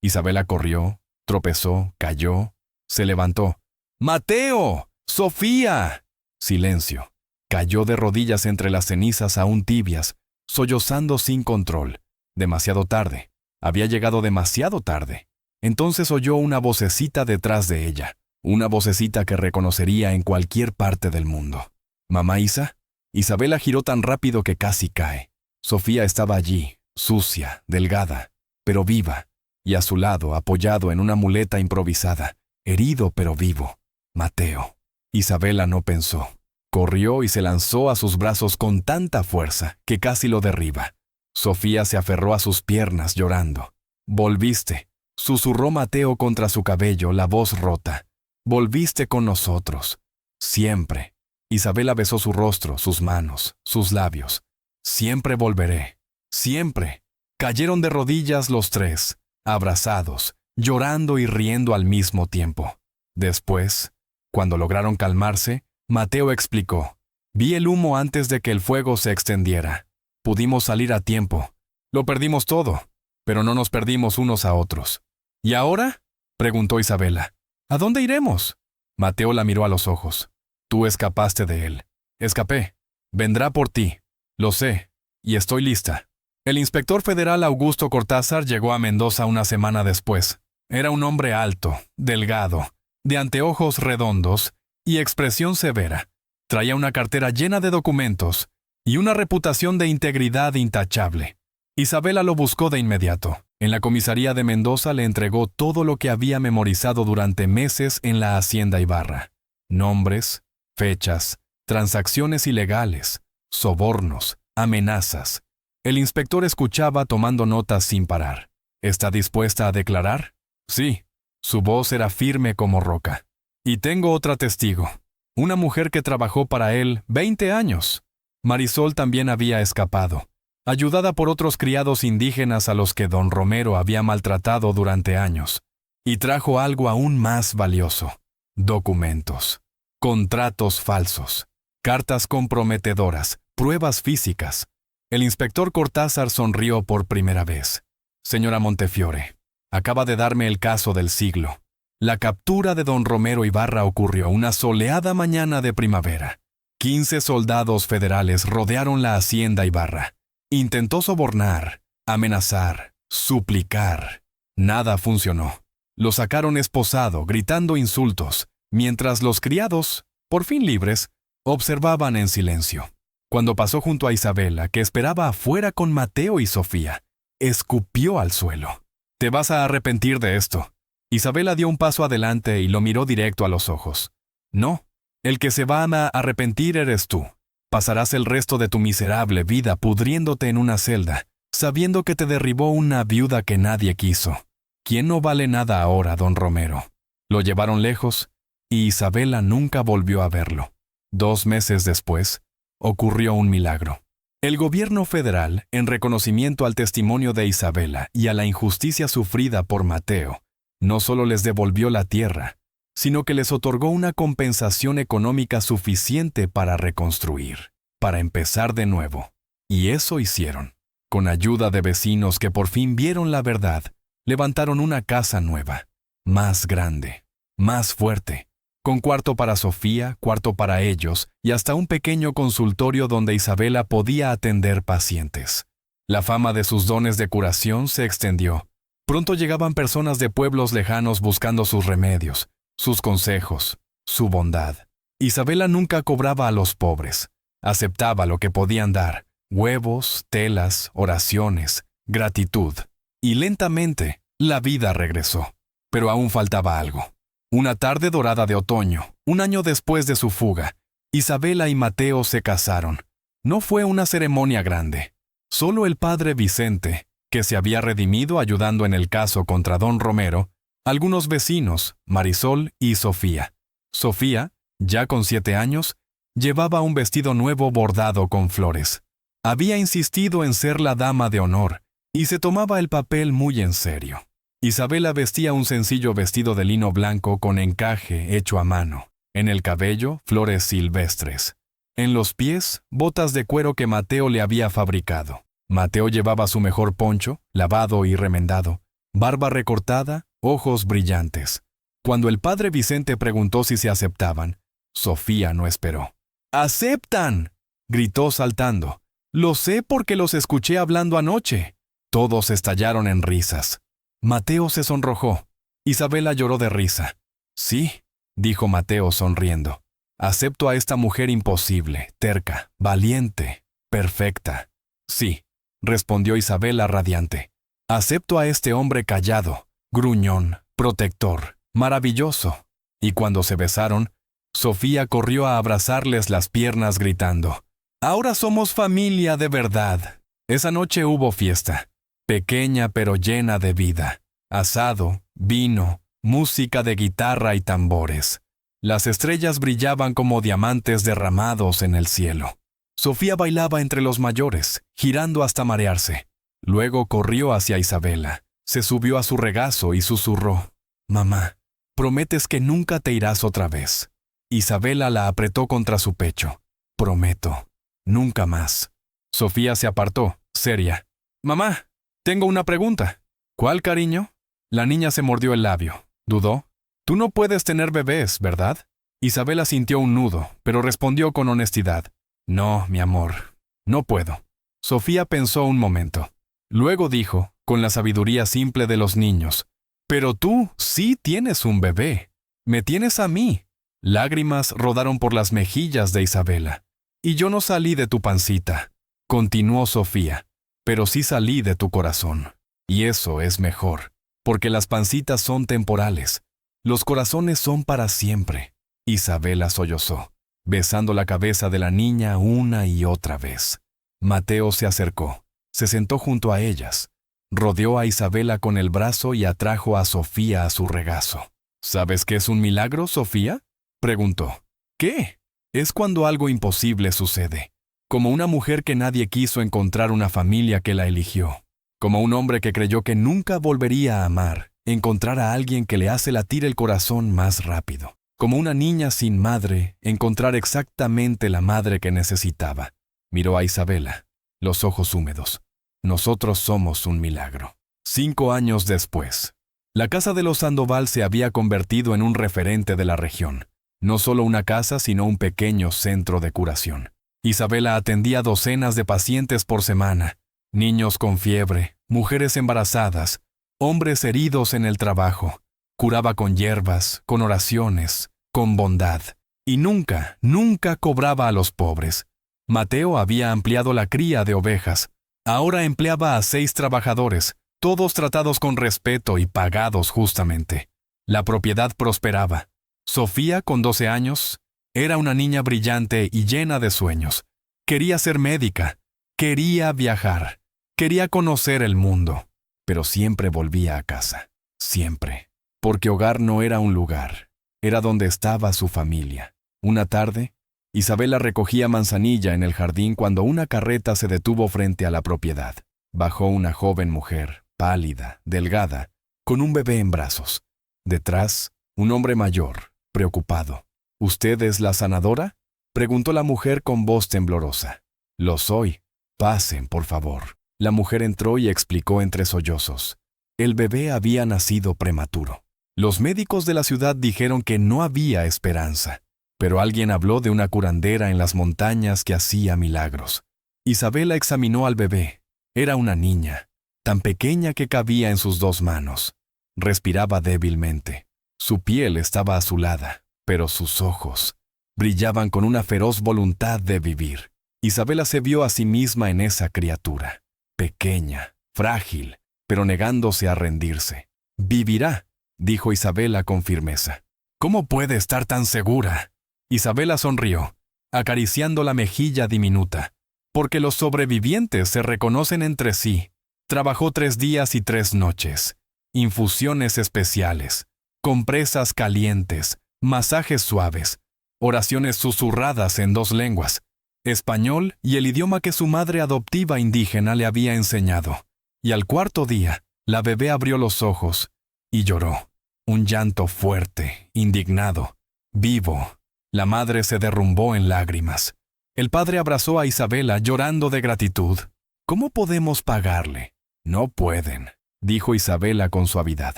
Isabela corrió, tropezó, cayó, se levantó. ¡Mateo! ¡Sofía! Silencio. Cayó de rodillas entre las cenizas aún tibias, sollozando sin control. Demasiado tarde. Había llegado demasiado tarde. Entonces oyó una vocecita detrás de ella. Una vocecita que reconocería en cualquier parte del mundo. ¿Mamá Isa? Isabela giró tan rápido que casi cae. Sofía estaba allí, sucia, delgada, pero viva, y a su lado, apoyado en una muleta improvisada, herido pero vivo, Mateo. Isabela no pensó. Corrió y se lanzó a sus brazos con tanta fuerza que casi lo derriba. Sofía se aferró a sus piernas llorando. «Volviste», susurró Mateo contra su cabello, la voz rota. «Volviste con nosotros. Siempre». Isabela besó su rostro, sus manos, sus labios. «Siempre volveré. Siempre». Cayeron de rodillas los tres, abrazados, llorando y riendo al mismo tiempo. Después, cuando lograron calmarse, Mateo explicó. «Vi el humo antes de que el fuego se extendiera. Pudimos salir a tiempo. Lo perdimos todo, pero no nos perdimos unos a otros». «¿Y ahora?», preguntó Isabela. «¿A dónde iremos?». Mateo la miró a los ojos. «Tú escapaste de él. Escapé. Vendrá por ti. Lo sé. Y estoy lista». El inspector federal Augusto Cortázar llegó a Mendoza una semana después. Era un hombre alto, delgado, de anteojos redondos y expresión severa. Traía una cartera llena de documentos y una reputación de integridad intachable. Isabela lo buscó de inmediato. En la comisaría de Mendoza le entregó todo lo que había memorizado durante meses en la Hacienda Ibarra. Nombres, fechas, transacciones ilegales, sobornos, amenazas. El inspector escuchaba tomando notas sin parar. ¿Está dispuesta a declarar? Sí. Su voz era firme como roca. Y tengo otra testigo. Una mujer que trabajó para él 20 años. Marisol también había escapado, ayudada por otros criados indígenas a los que don Romero había maltratado durante años. Y trajo algo aún más valioso. Documentos. Contratos falsos. Cartas comprometedoras. Pruebas físicas. El inspector Cortázar sonrió por primera vez. Señora Montefiore, acaba de darme el caso del siglo. La captura de don Romero Ibarra ocurrió una soleada mañana de primavera. 15 soldados federales rodearon la hacienda Ibarra. Intentó sobornar, amenazar, suplicar. Nada funcionó. Lo sacaron esposado, gritando insultos, mientras los criados, por fin libres, observaban en silencio. Cuando pasó junto a Isabela, que esperaba afuera con Mateo y Sofía, escupió al suelo. «Te vas a arrepentir de esto». Isabela dio un paso adelante y lo miró directo a los ojos. «No, el que se va a arrepentir eres tú. Pasarás el resto de tu miserable vida pudriéndote en una celda, sabiendo que te derribó una viuda que nadie quiso. ¿Quién no vale nada ahora, don Romero?» Lo llevaron lejos y Isabela nunca volvió a verlo. 2 meses después, ocurrió un milagro. El gobierno federal, en reconocimiento al testimonio de Isabela y a la injusticia sufrida por Mateo, no solo les devolvió la tierra, sino que les otorgó una compensación económica suficiente para reconstruir, para empezar de nuevo. Y eso hicieron. Con ayuda de vecinos que por fin vieron la verdad, levantaron una casa nueva, más grande, más fuerte, con cuarto para Sofía, cuarto para ellos y hasta un pequeño consultorio donde Isabela podía atender pacientes. La fama de sus dones de curación se extendió. Pronto llegaban personas de pueblos lejanos buscando sus remedios, sus consejos, su bondad. Isabela nunca cobraba a los pobres. Aceptaba lo que podían dar: huevos, telas, oraciones, gratitud. Y lentamente, la vida regresó. Pero aún faltaba algo. Una tarde dorada de otoño, un año después de su fuga, Isabela y Mateo se casaron. No fue una ceremonia grande. Solo el padre Vicente, que se había redimido ayudando en el caso contra don Romero, algunos vecinos, Marisol y Sofía. Sofía, ya con 7 años, llevaba un vestido nuevo bordado con flores. Había insistido en ser la dama de honor y se tomaba el papel muy en serio. Isabela vestía un sencillo vestido de lino blanco con encaje hecho a mano. En el cabello, flores silvestres. En los pies, botas de cuero que Mateo le había fabricado. Mateo llevaba su mejor poncho, lavado y remendado, barba recortada, ojos brillantes. Cuando el padre Vicente preguntó si se aceptaban, Sofía no esperó. «¡Aceptan!», gritó saltando. «Lo sé porque los escuché hablando anoche». Todos estallaron en risas. Mateo se sonrojó. Isabela lloró de risa. «Sí», dijo Mateo sonriendo. «Acepto a esta mujer imposible, terca, valiente, perfecta». «Sí», respondió Isabela radiante. «Acepto a este hombre callado, gruñón, protector, maravilloso». Y cuando se besaron, Sofía corrió a abrazarles las piernas gritando: «Ahora somos familia de verdad». Esa noche hubo fiesta. Pequeña pero llena de vida. Asado, vino, música de guitarra y tambores. Las estrellas brillaban como diamantes derramados en el cielo. Sofía bailaba entre los mayores, girando hasta marearse. Luego corrió hacia Isabela, se subió a su regazo y susurró: «Mamá, prometes que nunca te irás otra vez». Isabela la apretó contra su pecho. «Prometo, nunca más». Sofía se apartó, seria. «Mamá, tengo una pregunta». «¿Cuál, cariño?». La niña se mordió el labio. Dudó. «Tú no puedes tener bebés, ¿verdad?». Isabela sintió un nudo, pero respondió con honestidad: «No, mi amor, no puedo». Sofía pensó un momento. Luego dijo, con la sabiduría simple de los niños: «Pero tú sí tienes un bebé. Me tienes a mí». Lágrimas rodaron por las mejillas de Isabela. «Y yo no salí de tu pancita», continuó Sofía, «pero sí salí de tu corazón. Y eso es mejor, porque las pancitas son temporales. Los corazones son para siempre». Isabela sollozó, besando la cabeza de la niña una y otra vez. Mateo se acercó, se sentó junto a ellas, rodeó a Isabela con el brazo y atrajo a Sofía a su regazo. «¿Sabes qué es un milagro, Sofía?», preguntó. «¿Qué?». «Es cuando algo imposible sucede. Como una mujer que nadie quiso encontrar una familia que la eligió. Como un hombre que creyó que nunca volvería a amar, encontrar a alguien que le hace latir el corazón más rápido. Como una niña sin madre, encontrar exactamente la madre que necesitaba». Miró a Isabela, los ojos húmedos. «Nosotros somos un milagro». 5 años después, la casa de los Sandoval se había convertido en un referente de la región. No solo una casa, sino un pequeño centro de curación. Isabela atendía docenas de pacientes por semana, niños con fiebre, mujeres embarazadas, hombres heridos en el trabajo. Curaba con hierbas, con oraciones, con bondad. Y nunca, nunca cobraba a los pobres. Mateo había ampliado la cría de ovejas. Ahora empleaba a 6 trabajadores, todos tratados con respeto y pagados justamente. La propiedad prosperaba. Sofía, con 12 años, era una niña brillante y llena de sueños. Quería ser médica, quería viajar, quería conocer el mundo, pero siempre volvía a casa, siempre, porque hogar no era un lugar, era donde estaba su familia. Una tarde, Isabela recogía manzanilla en el jardín cuando una carreta se detuvo frente a la propiedad. Bajó una joven mujer, pálida, delgada, con un bebé en brazos. Detrás, un hombre mayor, preocupado. ¿Usted es la sanadora?, preguntó la mujer con voz temblorosa. Lo soy. Pasen, por favor. La mujer entró y explicó entre sollozos. El bebé había nacido prematuro. Los médicos de la ciudad dijeron que no había esperanza, pero alguien habló de una curandera en las montañas que hacía milagros. Isabela examinó al bebé. Era una niña, tan pequeña que cabía en sus 2 manos. Respiraba débilmente. Su piel estaba azulada, pero sus ojos brillaban con una feroz voluntad de vivir. Isabela se vio a sí misma en esa criatura, pequeña, frágil, pero negándose a rendirse. «Vivirá», dijo Isabela con firmeza. «¿Cómo puede estar tan segura?». Isabela sonrió, acariciando la mejilla diminuta. «Porque los sobrevivientes se reconocen entre sí». Trabajó 3 días y 3 noches. Infusiones especiales, compresas calientes, masajes suaves, oraciones susurradas en 2 lenguas, español y el idioma que su madre adoptiva indígena le había enseñado. Y al 4.º día, la bebé abrió los ojos y lloró. Un llanto fuerte, indignado, vivo. La madre se derrumbó en lágrimas. El padre abrazó a Isabela llorando de gratitud. «¿Cómo podemos pagarle?». «No pueden», dijo Isabela con suavidad.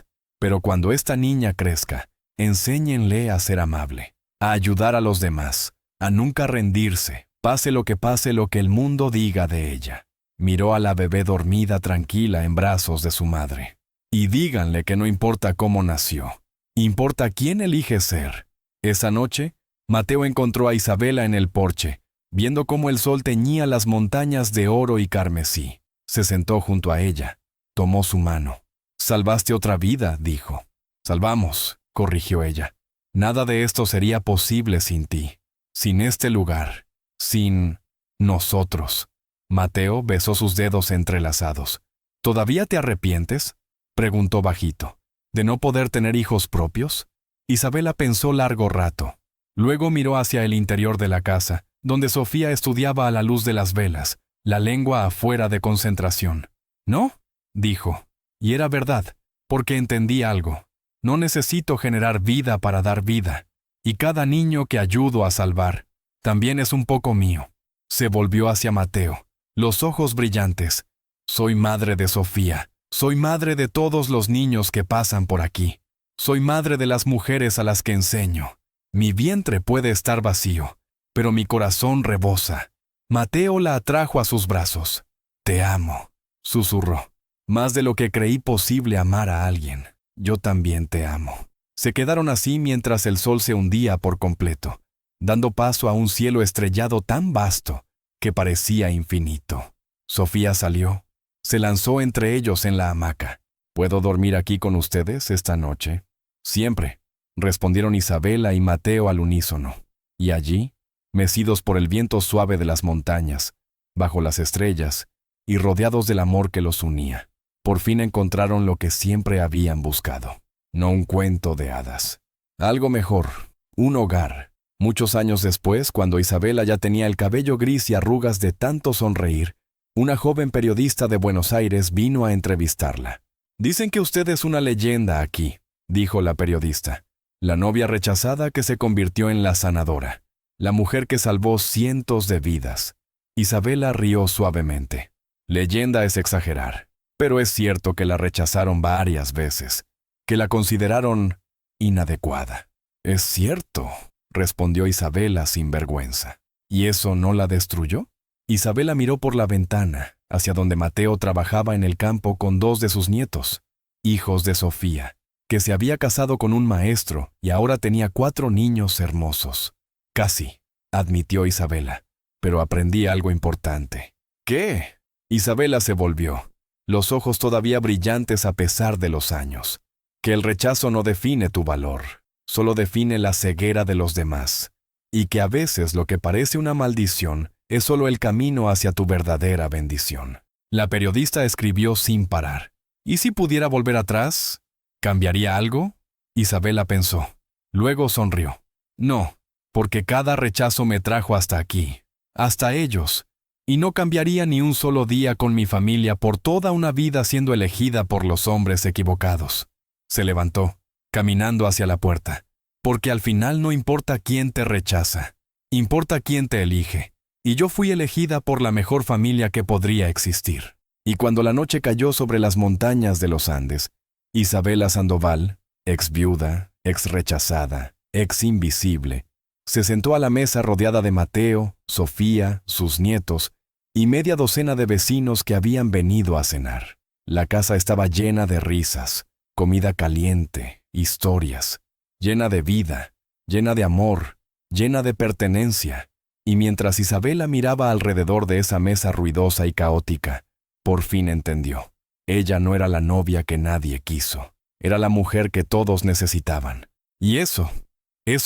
«Pero cuando esta niña crezca, enséñenle a ser amable, a ayudar a los demás, a nunca rendirse, pase lo que el mundo diga de ella». Miró a la bebé dormida tranquila en brazos de su madre. «Y díganle que no importa cómo nació, importa quién elige ser». Esa noche, Mateo encontró a Isabela en el porche, viendo cómo el sol teñía las montañas de oro y carmesí. Se sentó junto a ella, tomó su mano. «Salvaste otra vida», dijo. «Salvamos», corrigió ella. «Nada de esto sería posible sin ti, sin este lugar, sin nosotros». Mateo besó sus dedos entrelazados. «¿Todavía te arrepientes?», preguntó bajito. «¿De no poder tener hijos propios?». Isabela pensó largo rato. Luego miró hacia el interior de la casa, donde Sofía estudiaba a la luz de las velas, la lengua afuera de concentración. «¿No?», dijo. Y era verdad, porque entendí algo. No necesito generar vida para dar vida. Y cada niño que ayudo a salvar, también es un poco mío». Se volvió hacia Mateo, los ojos brillantes. «Soy madre de Sofía. Soy madre de todos los niños que pasan por aquí. Soy madre de las mujeres a las que enseño. Mi vientre puede estar vacío, pero mi corazón rebosa». Mateo la atrajo a sus brazos. «Te amo», susurró. «Más de lo que creí posible amar a alguien. Yo también te amo». Se quedaron así mientras el sol se hundía por completo, dando paso a un cielo estrellado tan vasto que parecía infinito. Sofía salió. Se lanzó entre ellos en la hamaca. «¿Puedo dormir aquí con ustedes esta noche?». «Siempre», respondieron Isabela y Mateo al unísono. Y allí, mecidos por el viento suave de las montañas, bajo las estrellas y rodeados del amor que los unía, por fin encontraron lo que siempre habían buscado. No un cuento de hadas. Algo mejor, un hogar. Muchos años después, cuando Isabela ya tenía el cabello gris y arrugas de tanto sonreír, una joven periodista de Buenos Aires vino a entrevistarla. «Dicen que usted es una leyenda aquí», dijo la periodista. «La novia rechazada que se convirtió en la sanadora. La mujer que salvó cientos de vidas». Isabela rió suavemente. «Leyenda es exagerar. Pero es cierto que la rechazaron varias veces, que la consideraron inadecuada. Es cierto, respondió Isabela sin vergüenza. ¿Y eso no la destruyó? Isabela miró por la ventana, hacia donde Mateo trabajaba en el campo con 2 de sus nietos, hijos de Sofía, que se había casado con un maestro y ahora tenía 4 niños hermosos. Casi, admitió Isabela, pero aprendí algo importante. ¿Qué? Isabela se volvió, los ojos todavía brillantes a pesar de los años. Que el rechazo no define tu valor, solo define la ceguera de los demás, y que a veces lo que parece una maldición es solo el camino hacia tu verdadera bendición. La periodista escribió sin parar. ¿Y si pudiera volver atrás? ¿Cambiaría algo? Isabela pensó. Luego sonrió. No, porque cada rechazo me trajo hasta aquí, hasta ellos, y no cambiaría ni un solo día con mi familia por toda una vida siendo elegida por los hombres equivocados. Se levantó, caminando hacia la puerta, porque al final no importa quién te rechaza, importa quién te elige, y yo fui elegida por la mejor familia que podría existir. Y cuando la noche cayó sobre las montañas de los Andes, Isabela Sandoval, ex viuda, ex rechazada, ex invisible, se sentó a la mesa rodeada de Mateo, Sofía, sus nietos y media docena de vecinos que habían venido a cenar. La casa estaba llena de risas, comida caliente, historias, llena de vida, llena de amor, llena de pertenencia. Y mientras Isabela miraba alrededor de esa mesa ruidosa y caótica, por fin entendió. Ella no era la novia que nadie quiso, era la mujer que todos necesitaban. Y eso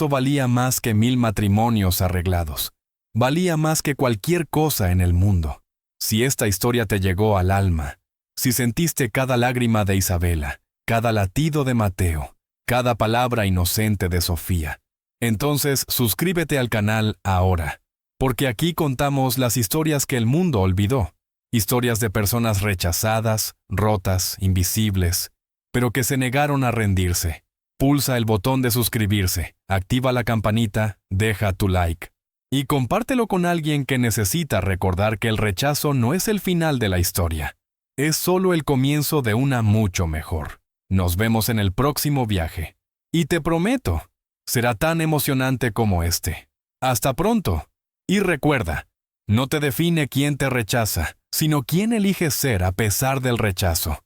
valía más que 1000 matrimonios arreglados. Valía más que cualquier cosa en el mundo. Si esta historia te llegó al alma, si sentiste cada lágrima de Isabela, cada latido de Mateo, cada palabra inocente de Sofía, entonces suscríbete al canal ahora, porque aquí contamos las historias que el mundo olvidó, historias de personas rechazadas, rotas, invisibles, pero que se negaron a rendirse. Pulsa el botón de suscribirse, activa la campanita, deja tu like y compártelo con alguien que necesita recordar que el rechazo no es el final de la historia, es solo el comienzo de una mucho mejor. Nos vemos en el próximo viaje. Y te prometo, será tan emocionante como este. Hasta pronto. Y recuerda, no te define quién te rechaza, sino quién eliges ser a pesar del rechazo.